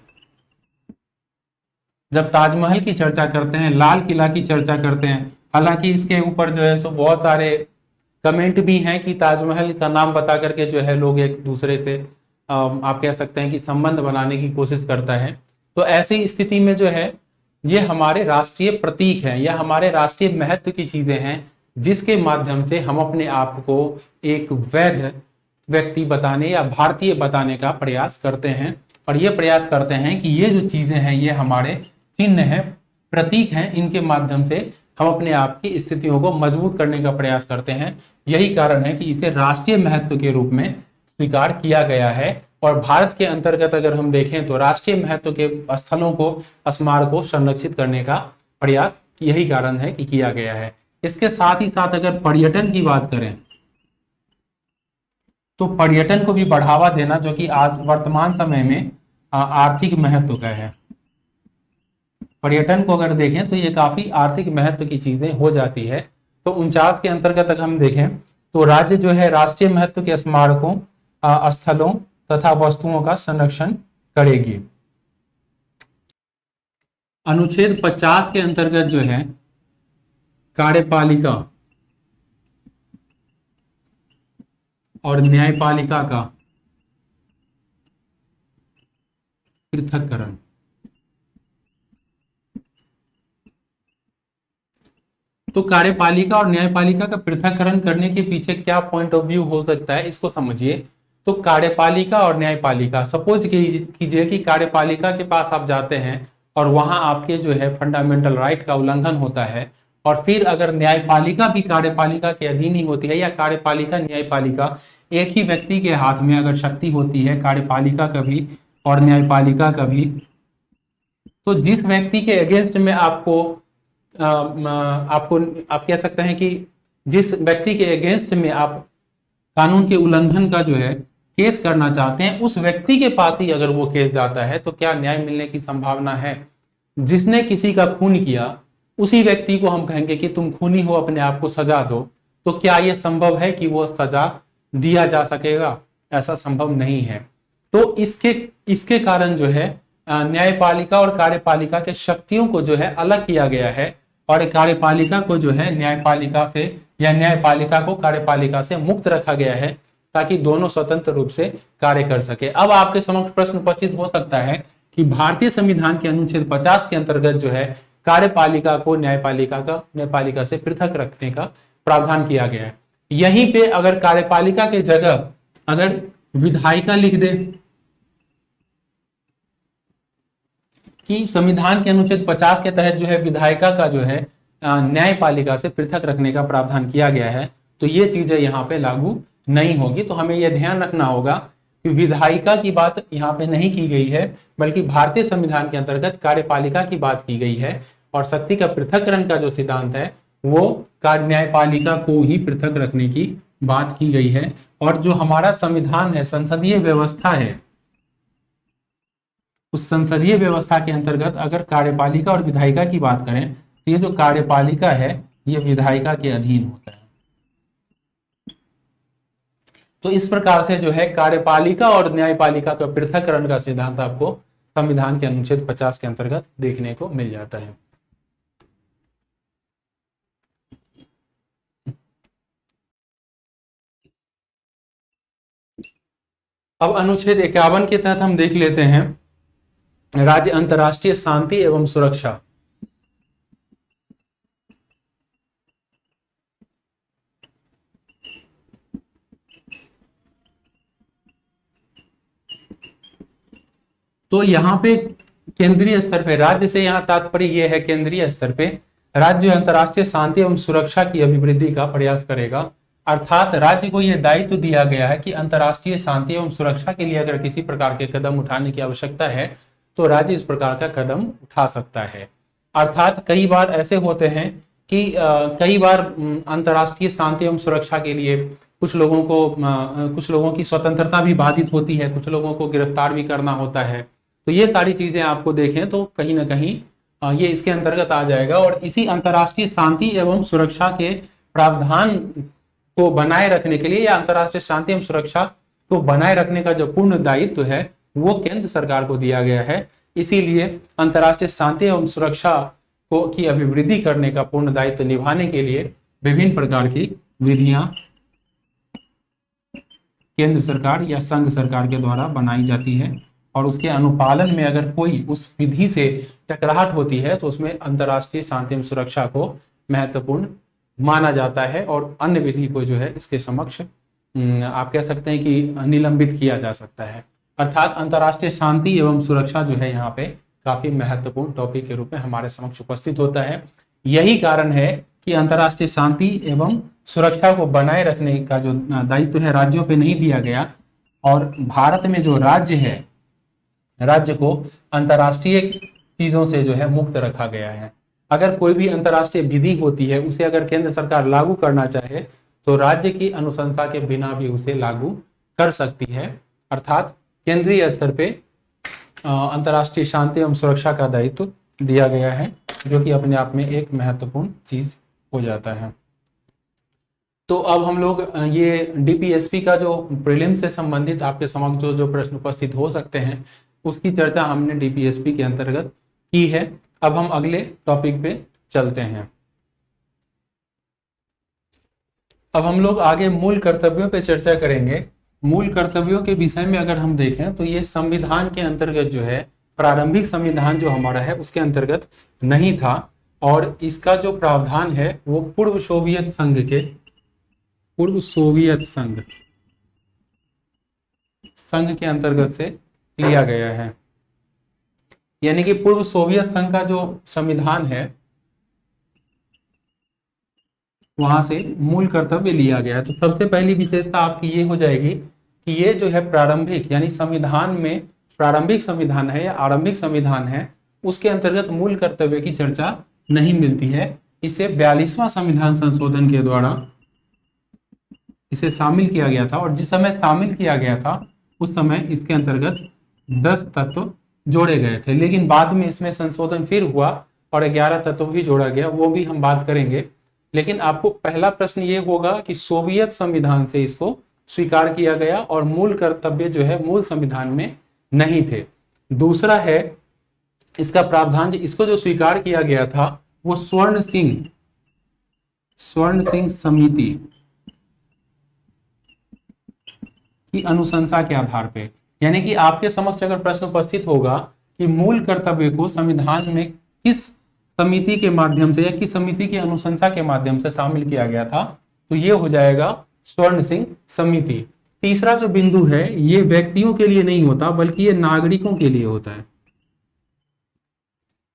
जब ताजमहल की चर्चा करते हैं, लाल किला की चर्चा करते हैं, हालांकि इसके ऊपर जो है सो बहुत सारे कमेंट भी हैं कि ताजमहल का नाम बता करके जो है लोग एक दूसरे से आप कह सकते हैं कि संबंध बनाने की कोशिश करता है। तो ऐसी स्थिति में जो है ये हमारे राष्ट्रीय प्रतीक हैं या हमारे राष्ट्रीय महत्व की चीजें हैं, जिसके माध्यम से हम अपने आप को एक वैध व्यक्ति बताने या भारतीय बताने का प्रयास करते हैं, और ये प्रयास करते हैं कि ये जो चीजें हैं ये हमारे चिन्ह हैं, प्रतीक हैं, इनके माध्यम से हम अपने आप की स्थितियों को मजबूत करने का प्रयास करते हैं। यही कारण है कि इसे राष्ट्रीय महत्व के रूप में स्वीकार किया गया है। और भारत के अंतर्गत अगर हम देखें तो राष्ट्रीय महत्व के स्थलों को, स्मारकों को संरक्षित करने का प्रयास यही कारण है कि किया गया है। इसके साथ ही साथ अगर पर्यटन की बात करें तो पर्यटन को भी बढ़ावा देना, जो कि आज वर्तमान समय में आर्थिक महत्व का है। पर्यटन को अगर देखें तो ये काफी आर्थिक महत्व की चीजें हो जाती है। तो 49 के अंतर्गत अगर हम देखें तो राज्य जो है राष्ट्रीय महत्व के स्मारकों, स्थलों तथा वस्तुओं का संरक्षण करेगी। अनुच्छेद 50 के अंतर्गत जो है कार्यपालिका और न्यायपालिका का पृथक्करण, तो कार्यपालिका और न्यायपालिका का पृथक्करण करने के पीछे क्या पॉइंट ऑफ व्यू हो सकता है, इसको समझिए। तो कार्यपालिका और न्यायपालिका, सपोज कीजिए कि कार्यपालिका के पास आप जाते हैं और वहां आपके जो है फंडामेंटल राइट का उल्लंघन होता है, और फिर अगर न्यायपालिका भी कार्यपालिका के अधीन ही होती है या कार्यपालिका न्यायपालिका एक ही व्यक्ति के हाथ में अगर शक्ति होती है, कार्यपालिका का भी और न्यायपालिका का भी, तो जिस व्यक्ति के अगेंस्ट में आप कह सकते हैं कि जिस व्यक्ति के अगेंस्ट में आप कानून के उल्लंघन का जो है केस करना चाहते हैं, उस व्यक्ति के पास ही अगर वो केस जाता है तो क्या न्याय मिलने की संभावना है? जिसने किसी का खून किया उसी व्यक्ति को हम कहेंगे कि तुम खूनी हो, अपने आप को सजा दो, तो क्या यह संभव है कि वो सजा दिया जा सकेगा? ऐसा संभव नहीं है। तो इसके कारण जो है न्यायपालिका और कार्यपालिका के शक्तियों को जो है अलग किया गया है, और कार्यपालिका को जो है न्यायपालिका से या न्यायपालिका को कार्यपालिका से मुक्त रखा गया है ताकि दोनों स्वतंत्र रूप से कार्य कर सके। अब आपके समक्ष प्रश्न उपस्थित हो सकता है कि भारतीय संविधान के अनुच्छेद 50 के अंतर्गत जो है कार्यपालिका को न्यायपालिका से पृथक रखने का प्रावधान किया गया है। यहीं पे अगर कार्यपालिका के जगह अगर विधायिका लिख दे कि संविधान के अनुच्छेद 50 के तहत जो है विधायिका का जो है न्यायपालिका से पृथक रखने का प्रावधान किया गया है, तो ये चीजें यहाँ पे लागू नहीं होगी। तो हमें यह ध्यान रखना होगा कि विधायिका की बात यहाँ पे नहीं की गई है, बल्कि भारतीय संविधान के अंतर्गत कार्यपालिका की बात की गई है और शक्ति का पृथककरण का जो सिद्धांत है वो न्यायपालिका को ही पृथक रखने की बात की गई है। और जो हमारा संविधान है, संसदीय व्यवस्था है, उस संसदीय व्यवस्था के अंतर्गत अगर कार्यपालिका और विधायिका की बात करें तो ये जो कार्यपालिका है ये विधायिका के अधीन होता है। तो इस प्रकार से जो है कार्यपालिका और न्यायपालिका का पृथककरण का सिद्धांत आपको संविधान के अनुच्छेद 50 के अंतर्गत देखने को मिल जाता है। अब अनुच्छेद 51 के तहत हम देख लेते हैं राज्य अंतर्राष्ट्रीय शांति एवं सुरक्षा। तो यहाँ पे केंद्रीय स्तर पे, राज्य से यहाँ तात्पर्य यह है केंद्रीय स्तर पे राज्य अंतर्राष्ट्रीय शांति एवं सुरक्षा की अभिवृद्धि का प्रयास करेगा। अर्थात राज्य को यह दायित्व दिया गया है कि अंतर्राष्ट्रीय शांति एवं सुरक्षा के लिए अगर किसी प्रकार के कदम उठाने की आवश्यकता है तो राज्य इस प्रकार का कदम उठा सकता है। अर्थात कई बार ऐसे होते हैं कि कई बार अंतर्राष्ट्रीय शांति एवं सुरक्षा के लिए कुछ लोगों की स्वतंत्रता भी बाधित होती है, कुछ लोगों को गिरफ्तार भी करना होता है। तो ये सारी चीजें आपको देखें तो कहीं ना कहीं ये इसके अंतर्गत आ जाएगा। और इसी अंतर्राष्ट्रीय शांति एवं सुरक्षा के प्रावधान को बनाए रखने के लिए या अंतर्राष्ट्रीय शांति एवं सुरक्षा को बनाए रखने का जो पूर्ण दायित्व है वो केंद्र सरकार को दिया गया है। इसीलिए अंतर्राष्ट्रीय शांति एवं सुरक्षा को की अभिवृद्धि करने का पूर्ण दायित्व निभाने के लिए विभिन्न प्रकार की विधियां केंद्र सरकार या संघ सरकार के द्वारा बनाई जाती है और उसके अनुपालन में अगर कोई उस विधि से टकराहट होती है तो उसमें अंतर्राष्ट्रीय शांति एवं सुरक्षा को महत्वपूर्ण माना जाता है और अन्य विधि को जो है इसके समक्ष आप कह सकते हैं कि निलंबित किया जा सकता है। अर्थात अंतर्राष्ट्रीय शांति एवं सुरक्षा जो है यहाँ पे काफी महत्वपूर्ण टॉपिक के रूप में हमारे समक्ष उपस्थित होता है। यही कारण है कि अंतर्राष्ट्रीय शांति एवं सुरक्षा को बनाए रखने का जो दायित्व है राज्यों पे नहीं दिया गया और भारत में जो राज्य है, राज्य को अंतर्राष्ट्रीय चीजों से जो है मुक्त रखा गया है। अगर कोई भी अंतर्राष्ट्रीय विधि होती है उसे अगर केंद्र सरकार लागू करना चाहे तो राज्य की अनुशंसा के बिना भी उसे लागू कर सकती है। अर्थात केंद्रीय स्तर पे अंतर्राष्ट्रीय शांति एवं सुरक्षा का दायित्व दिया गया है जो कि अपने आप में एक महत्वपूर्ण चीज हो जाता है। तो अब हम लोग ये डीपीएसपी का जो प्रीलिम से संबंधित आपके समक्ष जो प्रश्न उपस्थित हो सकते हैं उसकी चर्चा हमने डीपीएसपी के अंतर्गत की है। अब हम अगले टॉपिक पे चलते हैं। अब हम लोग आगे मूल कर्तव्यों पे चर्चा करेंगे। मूल कर्तव्यों के विषय में अगर हम देखें तो ये संविधान के अंतर्गत जो है प्रारंभिक संविधान जो हमारा है उसके अंतर्गत नहीं था और इसका जो प्रावधान है वो पूर्व सोवियत संघ के अंतर्गत से लिया गया है। यानी कि पूर्व सोवियत संघ का जो संविधान है वहां से मूल कर्तव्य लिया गया है। तो सबसे पहली विशेषता आपकी ये हो जाएगी कि ये जो है प्रारंभिक यानी संविधान में प्रारंभिक संविधान है या आरंभिक संविधान है उसके अंतर्गत मूल कर्तव्य की चर्चा नहीं मिलती है। इसे 42वां संविधान संशोधन के द्वारा इसे शामिल किया गया था और जिस समय शामिल किया गया था उस समय इसके अंतर्गत 10 तत्व जोड़े गए थे, लेकिन बाद में इसमें संशोधन फिर हुआ और 11 तत्व भी जोड़ा गया, वो भी हम बात करेंगे। लेकिन आपको पहला प्रश्न ये होगा कि सोवियत संविधान से इसको स्वीकार किया गया और मूल कर्तव्य जो है मूल संविधान में नहीं थे। दूसरा है इसका प्रावधान, इसको जो स्वीकार किया गया था वो स्वर्ण सिंह स्वर्ण सिंह समिति की अनुशंसा के आधार पे, यानी कि आपके समक्ष अगर प्रश्न उपस्थित होगा कि मूल कर्तव्य को संविधान में किस समिति के माध्यम से या किस समिति की अनुशंसा के माध्यम से शामिल किया गया था, तो ये हो जाएगा स्वर्ण सिंह समिति। तीसरा जो बिंदु है ये व्यक्तियों के लिए नहीं होता बल्कि ये नागरिकों के लिए होता है,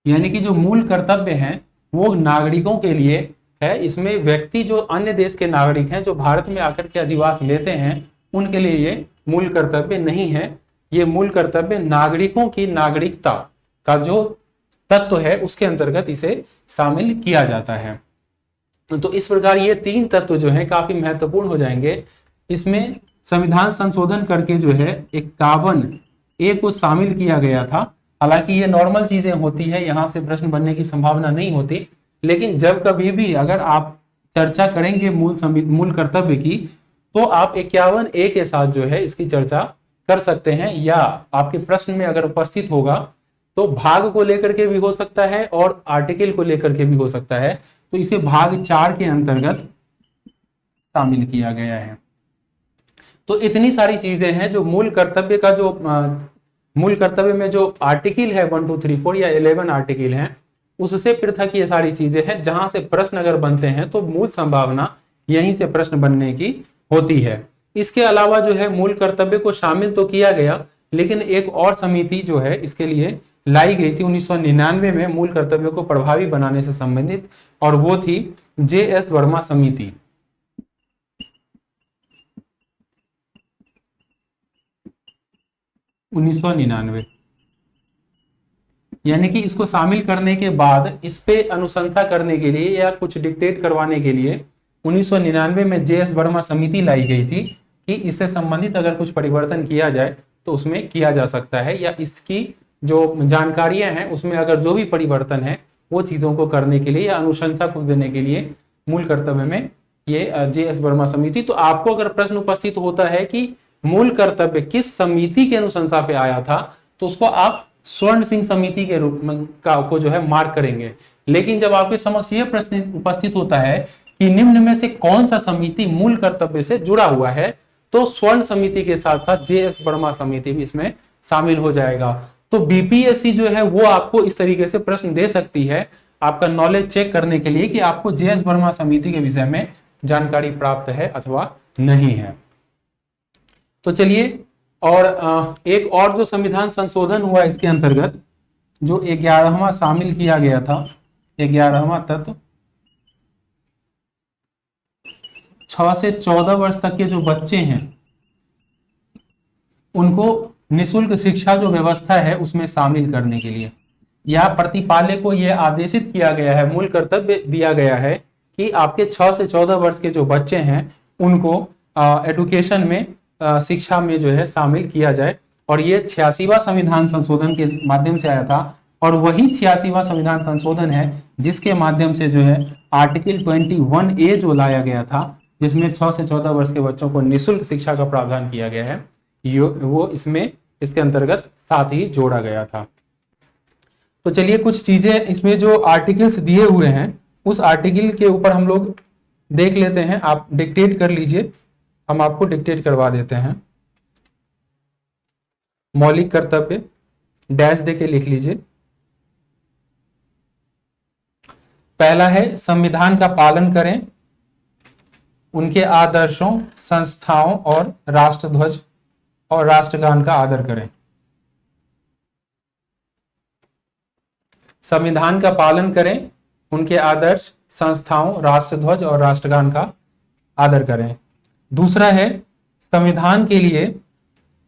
यानी कि जो मूल कर्तव्य है वो नागरिकों के लिए है। इसमें व्यक्ति जो अन्य देश के नागरिक हैं जो भारत में आकर के अधिवास लेते हैं उनके लिए ये मूल कर्तव्य नहीं है। ये मूल कर्तव्य नागरिकों की नागरिकता का जो तत्व है उसके अंतर्गत इसे शामिल किया जाता है। तो इस प्रकार ये तीन तत्व जो है काफी महत्वपूर्ण हो जाएंगे। इसमें संविधान संशोधन करके जो है 51A को शामिल किया गया था। हालांकि ये नॉर्मल चीजें होती है, यहाँ से प्रश्न बनने की संभावना नहीं होती, लेकिन जब कभी भी अगर आप चर्चा करेंगे मूल कर्तव्य की तो आप 51A के साथ जो है इसकी चर्चा कर सकते हैं, या आपके प्रश्न में अगर उपस्थित होगा तो भाग को लेकर के भी हो सकता है और आर्टिकल को लेकर के भी हो सकता है। तो इसे भाग 4 के अंतर्गत शामिल किया गया है। तो इतनी सारी चीजें हैं जो मूल कर्तव्य का जो मूल कर्तव्य में जो आर्टिकल है 1 2 3 4 या 11 आर्टिकल हैं उससे पृथक ये सारी चीजें हैं जहां से प्रश्न अगर बनते हैं तो मूल संभावना यहीं से प्रश्न बनने की होती है। इसके अलावा जो है मूल कर्तव्य को शामिल तो किया गया, लेकिन एक और समिति जो है इसके लिए लाई गई थी 1999 में मूल कर्तव्यों को प्रभावी बनाने से संबंधित, और वो थी JS वर्मा समिति। यानी कि इसको शामिल करने के बाद इस पे अनुशंसा करने के लिए या कुछ डिक्टेट करवाने के लिए 1999 में JS वर्मा समिति लाई गई थी कि इससे संबंधित अगर कुछ परिवर्तन किया जाए तो उसमें किया जा सकता है, या इसकी जो जानकारियां हैं उसमें अगर जो भी परिवर्तन है वो चीजों को करने के लिए या अनुशंसा कुछ देने के लिए मूल कर्तव्य में ये JS वर्मा समिति। तो आपको अगर प्रश्न उपस्थित होता है कि मूल कर्तव्य किस समिति की अनुशंसा पे आया था तो उसको आप स्वर्ण सिंह समिति के रूप में को जो है मार्क करेंगे। लेकिन जब आपके समक्ष ये प्रश्न उपस्थित होता है कि निम्न में से कौन सा समिति मूल कर्तव्य से जुड़ा हुआ है, तो स्वर्ण समिति के साथ साथ JS वर्मा समिति भी इसमें शामिल हो जाएगा। तो BPSC जो है वो आपको इस तरीके से प्रश्न दे सकती है आपका नॉलेज चेक करने के लिए कि आपको JS वर्मा समिति के विषय में जानकारी प्राप्त है अथवा नहीं है। तो चलिए, और एक और जो संविधान संशोधन हुआ इसके अंतर्गत जो 11वां शामिल किया गया था, 11वां तत्व 6 से 14 वर्ष तक के जो बच्चे हैं उनको निःशुल्क शिक्षा जो व्यवस्था है उसमें शामिल करने के लिए या प्रतिपालय को यह आदेशित किया गया है, मूल कर्तव्य दिया गया है कि आपके 6 से 14 वर्ष के जो बच्चे हैं उनको एडुकेशन में शिक्षा में जो है शामिल किया जाए। और ये 86वां संविधान संशोधन के माध्यम से आया था, और वही 86वां संविधान संशोधन है जिसके माध्यम से जो है आर्टिकल 21A जो लाया गया था जिसमें 6 से 14 वर्ष के बच्चों को निःशुल्क शिक्षा का प्रावधान किया गया है, वो इसमें इसके अंतर्गत साथ ही जोड़ा गया था। तो चलिए, कुछ चीजें इसमें जो आर्टिकल्स दिए हुए हैं उस आर्टिकल के ऊपर हम लोग देख लेते हैं। आप डिक्टेट कर लीजिए, हम आपको डिक्टेट करवा देते हैं। मौलिक कर्तव्य डैश देके लिख लीजिए। पहला है संविधान का पालन करें, उनके आदर्शों, संस्थाओं और राष्ट्रध्वज और राष्ट्रगान का आदर करें। संविधान का पालन करें, उनके आदर्श, संस्थाओं, राष्ट्रध्वज और राष्ट्रगान का आदर करें। दूसरा है संविधान के लिए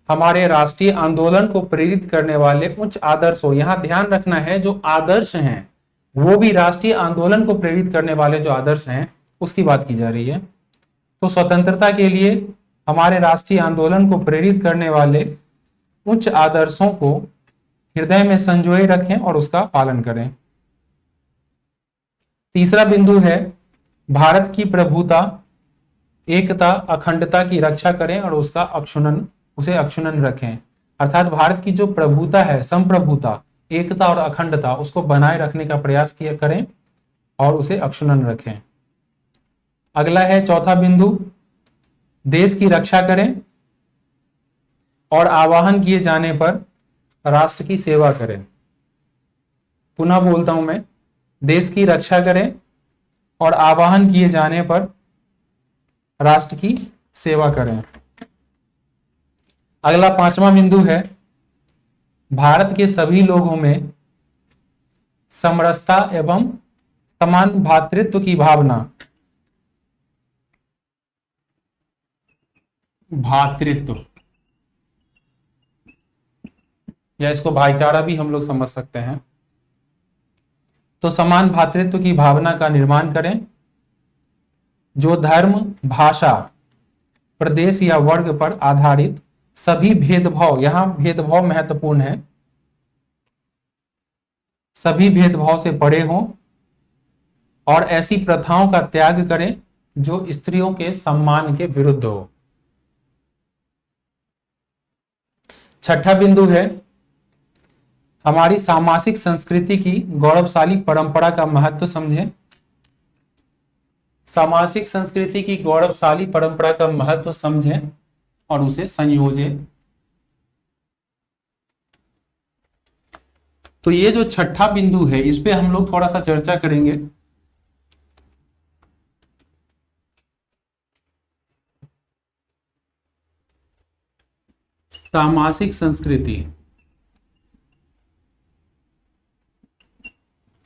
हमारे राष्ट्रीय आंदोलन को प्रेरित करने वाले उच्च आदर्श हो। यहां ध्यान रखना है जो आदर्श हैं वो भी राष्ट्रीय आंदोलन को प्रेरित करने वाले जो आदर्श हैं उसकी बात की जा रही है। तो स्वतंत्रता के लिए हमारे राष्ट्रीय आंदोलन को प्रेरित करने वाले उच्च आदर्शों को हृदय में संजोए रखें और उसका पालन करें। तीसरा बिंदु है भारत की प्रभुता, एकता, अखंडता की रक्षा करें और उसे अक्षुण्ण रखें। अर्थात भारत की जो प्रभुता है, संप्रभुता, एकता और अखंडता, उसको बनाए रखने का प्रयास करें और उसे अक्षुण्ण रखें। अगला है चौथा बिंदु, देश की रक्षा करें और आह्वान किए जाने पर राष्ट्र की सेवा करें। पुनः बोलता हूं मैं, देश की रक्षा करें और आह्वान किए जाने पर राष्ट्र की सेवा करें। अगला पांचवा बिंदु है, भारत के सभी लोगों में समरसता एवं समान भ्रातृत्व की भावना, भ्रातृत्व या इसको भाईचारा भी हम लोग समझ सकते हैं, तो समान भ्रातृत्व की भावना का निर्माण करें, जो धर्म, भाषा, प्रदेश या वर्ग पर आधारित सभी भेदभाव, यहां भेदभाव महत्वपूर्ण है, सभी भेदभाव से परे हों और ऐसी प्रथाओं का त्याग करें जो स्त्रियों के सम्मान के विरुद्ध हो। छठा बिंदु है, हमारी सामाजिक संस्कृति की गौरवशाली परंपरा का महत्व समझें। सामाजिक संस्कृति की गौरवशाली परंपरा का महत्व समझें और उसे संयोजें। तो ये जो छठा बिंदु है, इस पे हम लोग थोड़ा सा चर्चा करेंगे। सामाजिक संस्कृति,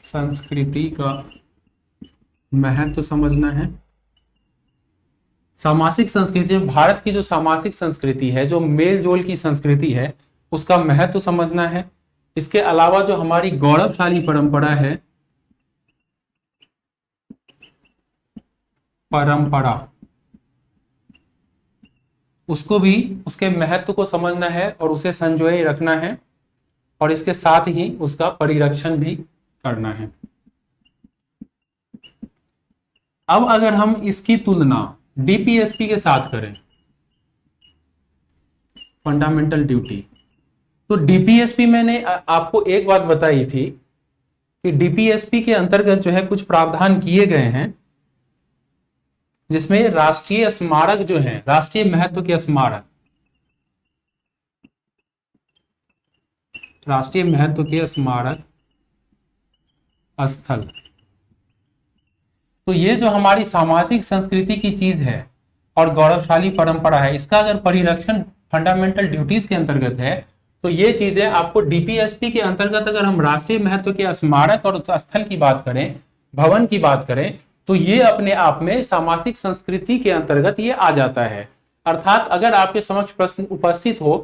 संस्कृति का महत्व समझना है। सामाजिक संस्कृति, भारत की जो सामाजिक संस्कृति है, जो मेल जोल की संस्कृति है, उसका महत्व समझना है। इसके अलावा जो हमारी गौरवशाली परंपरा है, परंपरा, उसको भी, उसके महत्व को समझना है और उसे संजोए रखना है और इसके साथ ही उसका परिरक्षण भी करना है। अब अगर हम इसकी तुलना डीपीएसपी के साथ करें, फंडामेंटल ड्यूटी, तो डीपीएसपी मैंने आपको एक बात बताई थी कि डीपीएसपी के अंतर्गत जो है कुछ प्रावधान किए गए हैं, जिसमें राष्ट्रीय स्मारक जो है, राष्ट्रीय महत्व के स्मारक, राष्ट्रीय महत्व के स्मारक स्थल, तो ये जो हमारी सामाजिक संस्कृति की चीज है और गौरवशाली परंपरा है, इसका अगर परिरक्षण फंडामेंटल ड्यूटीज के अंतर्गत है, तो ये चीजें आपको डीपीएसपी के अंतर्गत, अगर हम राष्ट्रीय महत्व के स्मारक और स्थल की बात करें, भवन की बात करें, तो ये अपने आप में सामाजिक संस्कृति के अंतर्गत ये आ जाता है। अर्थात अगर आपके समक्ष प्रश्न उपस्थित हो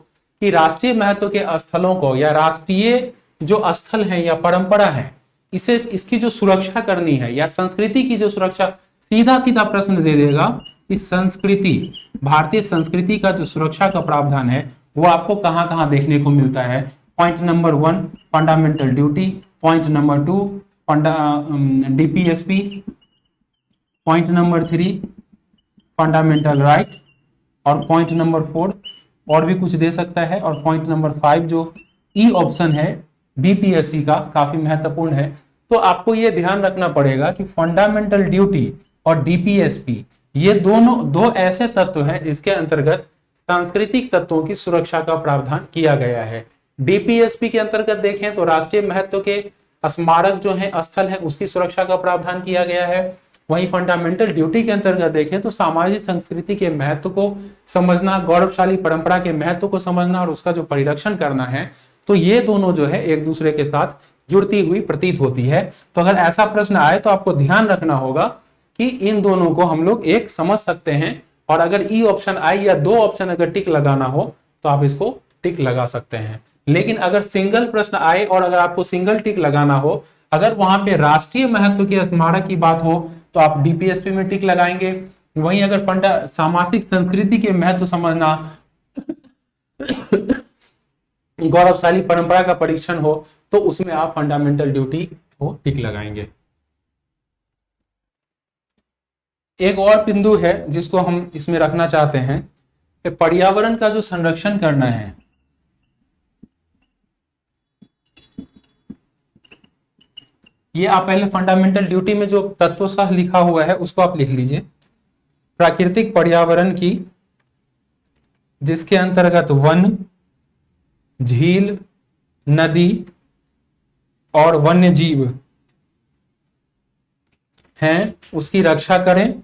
कि राष्ट्रीय महत्व के स्थलों को या राष्ट्रीय जो स्थल है या परंपरा है, इसे, इसकी जो सुरक्षा करनी है या संस्कृति की जो सुरक्षा, सीधा सीधा प्रश्न दे देगा कि संस्कृति, भारतीय संस्कृति का जो सुरक्षा का प्रावधान है वो आपको कहां कहां देखने को मिलता है। Point number 1 fundamental duty, point number 2 DPSP, point number 3 fundamental right, और पॉइंट नंबर 4 और भी कुछ दे सकता है, और पॉइंट नंबर 5 जो ई ऑप्शन है बीपीएससी का, काफी महत्वपूर्ण है। तो आपको यह ध्यान रखना पड़ेगा कि फंडामेंटल ड्यूटी और डीपीएसपी, ये दोनों दो ऐसे तत्व हैं जिसके अंतर्गत सांस्कृतिक तत्वों की सुरक्षा का प्रावधान किया गया है। डीपीएसपी के अंतर्गत देखें तो राष्ट्रीय महत्व के स्मारक जो है, स्थल है, उसकी सुरक्षा का प्रावधान किया गया है। वहीं फंडामेंटल ड्यूटी के अंतर्गत देखें तो सामाजिक संस्कृति के महत्व को समझना, गौरवशाली परंपरा के महत्व को समझना और उसका जो परिरक्षण करना है, तो ये दोनों जो है एक दूसरे के साथ जुड़ती हुई प्रतीत होती है। तो अगर ऐसा प्रश्न आए तो आपको ध्यान रखना होगा कि इन दोनों को हम लोग एक समझ सकते हैं, और अगर ई ऑप्शन आए या 2 ऑप्शन अगर टिक लगाना हो तो आप इसको टिक लगा सकते हैं। लेकिन अगर सिंगल प्रश्न आए और अगर आपको सिंगल टिक लगाना हो, अगर वहां पे राष्ट्रीय महत्व के स्मारक की बात हो तो आप डीपीएसपी में टिक लगाएंगे। वहीं अगर सामाजिक संस्कृति के महत्व समझना, गौरवशाली परंपरा का परीक्षण हो, तो उसमें आप फंडामेंटल ड्यूटी को टिक लगाएंगे। एक और बिंदु है जिसको हम इसमें रखना चाहते हैं कि पर्यावरण का जो संरक्षण करना है, ये आप पहले फंडामेंटल ड्यूटी में जो तत्व सह लिखा हुआ है उसको आप लिख लीजिए प्राकृतिक पर्यावरण की, जिसके अंतर्गत वन, झील, नदी और वन्य जीव हैं, उसकी रक्षा करें,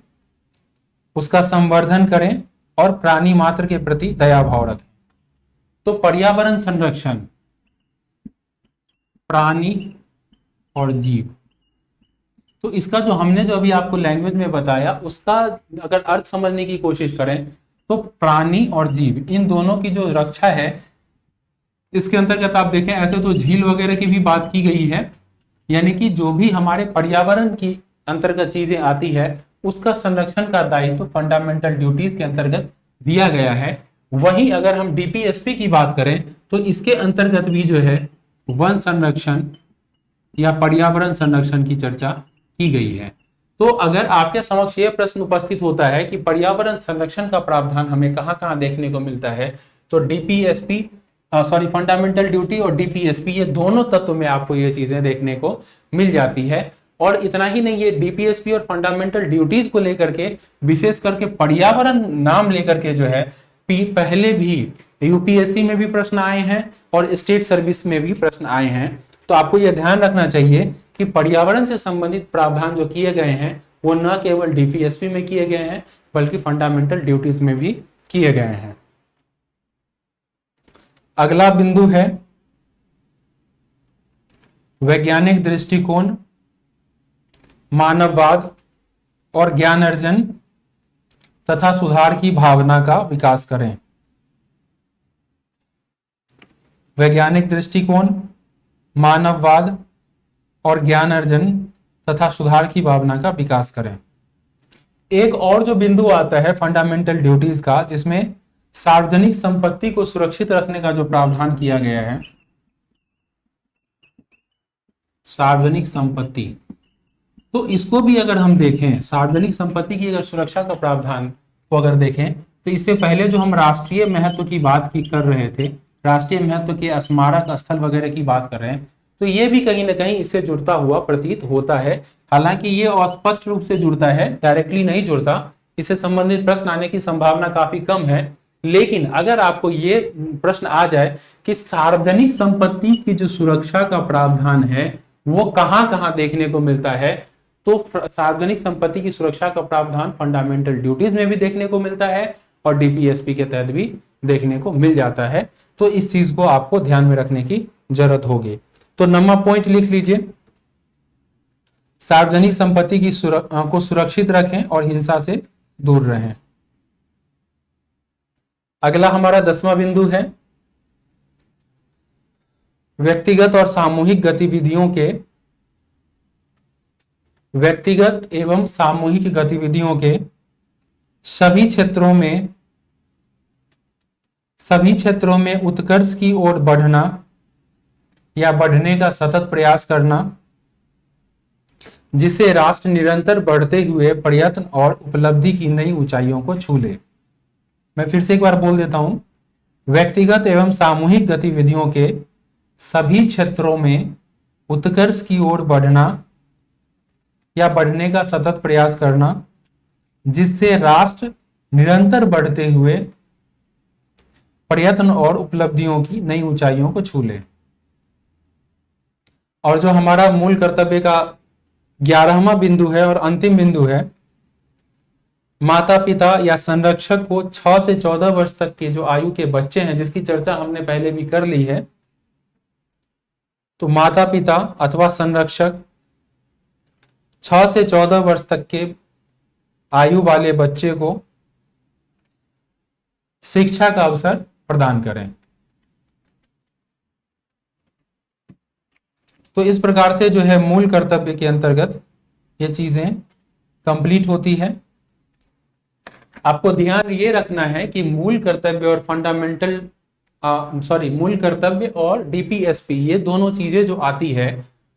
उसका संवर्धन करें और प्राणी मात्र के प्रति दया भाव रखें। तो पर्यावरण संरक्षण, प्राणी और जीव, तो इसका जो हमने जो अभी आपको लैंग्वेज में बताया उसका अगर अर्थ समझने की कोशिश करें तो प्राणी और जीव इन दोनों की जो रक्षा है, इसके अंतर्गत आप देखें ऐसे तो झील वगैरह की भी बात की गई है, यानी कि जो भी हमारे पर्यावरण की अंतर्गत चीजें आती है उसका संरक्षण का दायित्व फंडामेंटल ड्यूटीज के अंतर्गत दिया गया है। वहीं अगर हम डीपीएसपी की बात करें तो इसके अंतर्गत भी जो है वन संरक्षण या पर्यावरण संरक्षण की चर्चा की गई है। तो अगर आपके समक्ष यह प्रश्न उपस्थित होता है कि पर्यावरण संरक्षण का प्रावधान हमें कहां कहां देखने को मिलता है, तो डीपीएसपी फंडामेंटल ड्यूटी और डीपीएसपी ये दोनों तत्व में आपको ये चीजें देखने को मिल जाती है। और इतना ही नहीं, ये डीपीएसपी और फंडामेंटल ड्यूटीज को लेकर के विशेष करके पर्यावरण नाम लेकर के जो है पहले भी यूपीएससी में भी प्रश्न आए हैं और स्टेट सर्विस में भी प्रश्न आए हैं। तो आपको यह ध्यान रखना चाहिए कि पर्यावरण से संबंधित प्रावधान जो किए गए हैं वो न केवल डीपीएसपी में किए गए हैं बल्कि फंडामेंटल ड्यूटीज में भी किए गए हैं। अगला बिंदु है वैज्ञानिक दृष्टिकोण, मानववाद और ज्ञान अर्जन तथा सुधार की भावना का विकास करें। वैज्ञानिक दृष्टिकोण, मानववाद और ज्ञान अर्जन तथा सुधार की भावना का विकास करें। एक और जो बिंदु आता है फंडामेंटल ड्यूटीज का, जिसमें सार्वजनिक संपत्ति को सुरक्षित रखने का जो प्रावधान किया गया है, सार्वजनिक संपत्ति, तो इसको भी अगर हम देखें, सार्वजनिक संपत्ति की अगर सुरक्षा का प्रावधान को अगर देखें तो इससे पहले जो हम राष्ट्रीय महत्व की बात कर रहे थे, राष्ट्रीय महत्व के स्मारक स्थल वगैरह की बात कर रहे हैं, तो ये भी कहीं ना कहीं इससे जुड़ता हुआ प्रतीत होता है। हालांकि ये अस्पष्ट रूप से जुड़ता है, डायरेक्टली नहीं जुड़ता, इससे संबंधित प्रश्न आने की संभावना काफी कम है। लेकिन अगर आपको ये प्रश्न आ जाए कि सार्वजनिक संपत्ति की जो सुरक्षा का प्रावधान है वो कहां कहां देखने को मिलता है, तो सार्वजनिक संपत्ति की सुरक्षा का प्रावधान फंडामेंटल ड्यूटीज में भी देखने को मिलता है और डीपीएसपी के तहत भी देखने को मिल जाता है। तो इस चीज को आपको ध्यान में रखने की जरूरत होगी। तो नंबर पॉइंट लिख लीजिए, सार्वजनिक संपत्ति की को सुरक्षित रखें और हिंसा से दूर रहें। अगला हमारा 10वां बिंदु है व्यक्तिगत और सामूहिक गतिविधियों के, व्यक्तिगत एवं सामूहिक गतिविधियों के सभी क्षेत्रों में उत्कर्ष की ओर बढ़ना या बढ़ने का सतत प्रयास करना, जिससे राष्ट्र निरंतर बढ़ते हुए प्रयत्न और उपलब्धि की नई ऊंचाइयों को छू ले। मैं फिर से एक बार बोल देता हूं, व्यक्तिगत एवं सामूहिक गतिविधियों के सभी क्षेत्रों में उत्कर्ष की ओर बढ़ना या बढ़ने का सतत प्रयास करना, जिससे राष्ट्र निरंतर बढ़ते हुए प्रयत्न और उपलब्धियों की नई ऊंचाइयों को छू ले। और जो हमारा मूल कर्तव्य का 11वां बिंदु है और अंतिम बिंदु है, माता पिता या संरक्षक को 6 से 14 वर्ष तक के जो आयु के बच्चे हैं, जिसकी चर्चा हमने पहले भी कर ली है, तो माता पिता अथवा संरक्षक 6 से 14 वर्ष तक के आयु वाले बच्चे को शिक्षा का अवसर प्रदान करें। तो इस प्रकार से जो है मूल कर्तव्य के अंतर्गत ये चीजें कंप्लीट होती है। आपको ध्यान ये रखना है कि मूल कर्तव्य और मूल कर्तव्य और डीपीएसपी ये दोनों चीजें जो आती है,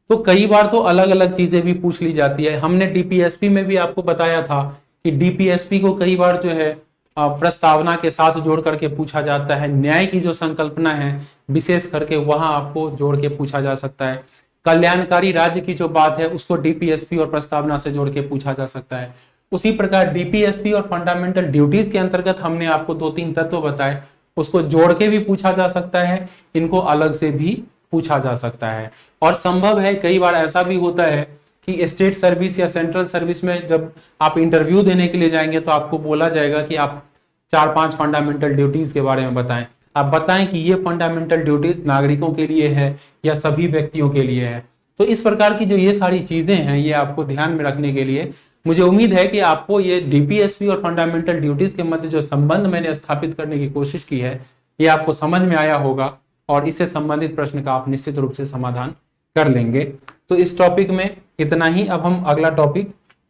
तो कई बार तो अलग अलग चीजें भी पूछ ली जाती है। हमने डीपीएसपी में भी आपको बताया था कि डीपीएसपी को कई बार जो है प्रस्तावना के साथ जोड़ करके पूछा जाता है। न्याय की जो संकल्पना है विशेष करके वहां आपको जोड़ के पूछा जा सकता है। कल्याणकारी राज्य की जो बात है उसको डीपीएसपी और प्रस्तावना से जोड़ के पूछा जा सकता है। उसी प्रकार डीपीएसपी और फंडामेंटल ड्यूटीज के अंतर्गत हमने आपको 2-3 तत्व बताए, उसको जोड़ के भी पूछा जा सकता है, इनको अलग से भी पूछा जा सकता है। और संभव है कई बार ऐसा भी होता है कि स्टेट सर्विस या सेंट्रल सर्विस में जब आप इंटरव्यू देने के लिए जाएंगे तो आपको बोला जाएगा कि आप 4-5 फंडामेंटल ड्यूटीज के बारे में बताएं। आप बताएं कि ये फंडामेंटल ड्यूटीज नागरिकों के लिए है या सभी व्यक्तियों के लिए है। तो इस प्रकार की जो ये सारी चीजें हैं, ये आपको ध्यान में रखने के लिए मुझे उम्मीद है कि आपको ये डीपीएसपी और फंडामेंटल ड्यूटीज के मध्य जो संबंध मैंने स्थापित करने की कोशिश की है, ये आपको समझ में आया होगा और इससे संबंधित प्रश्न का आप निश्चित रूप से समाधान कर लेंगे। तो इस टॉपिक में इतना ही। अब हम अगला टॉपिक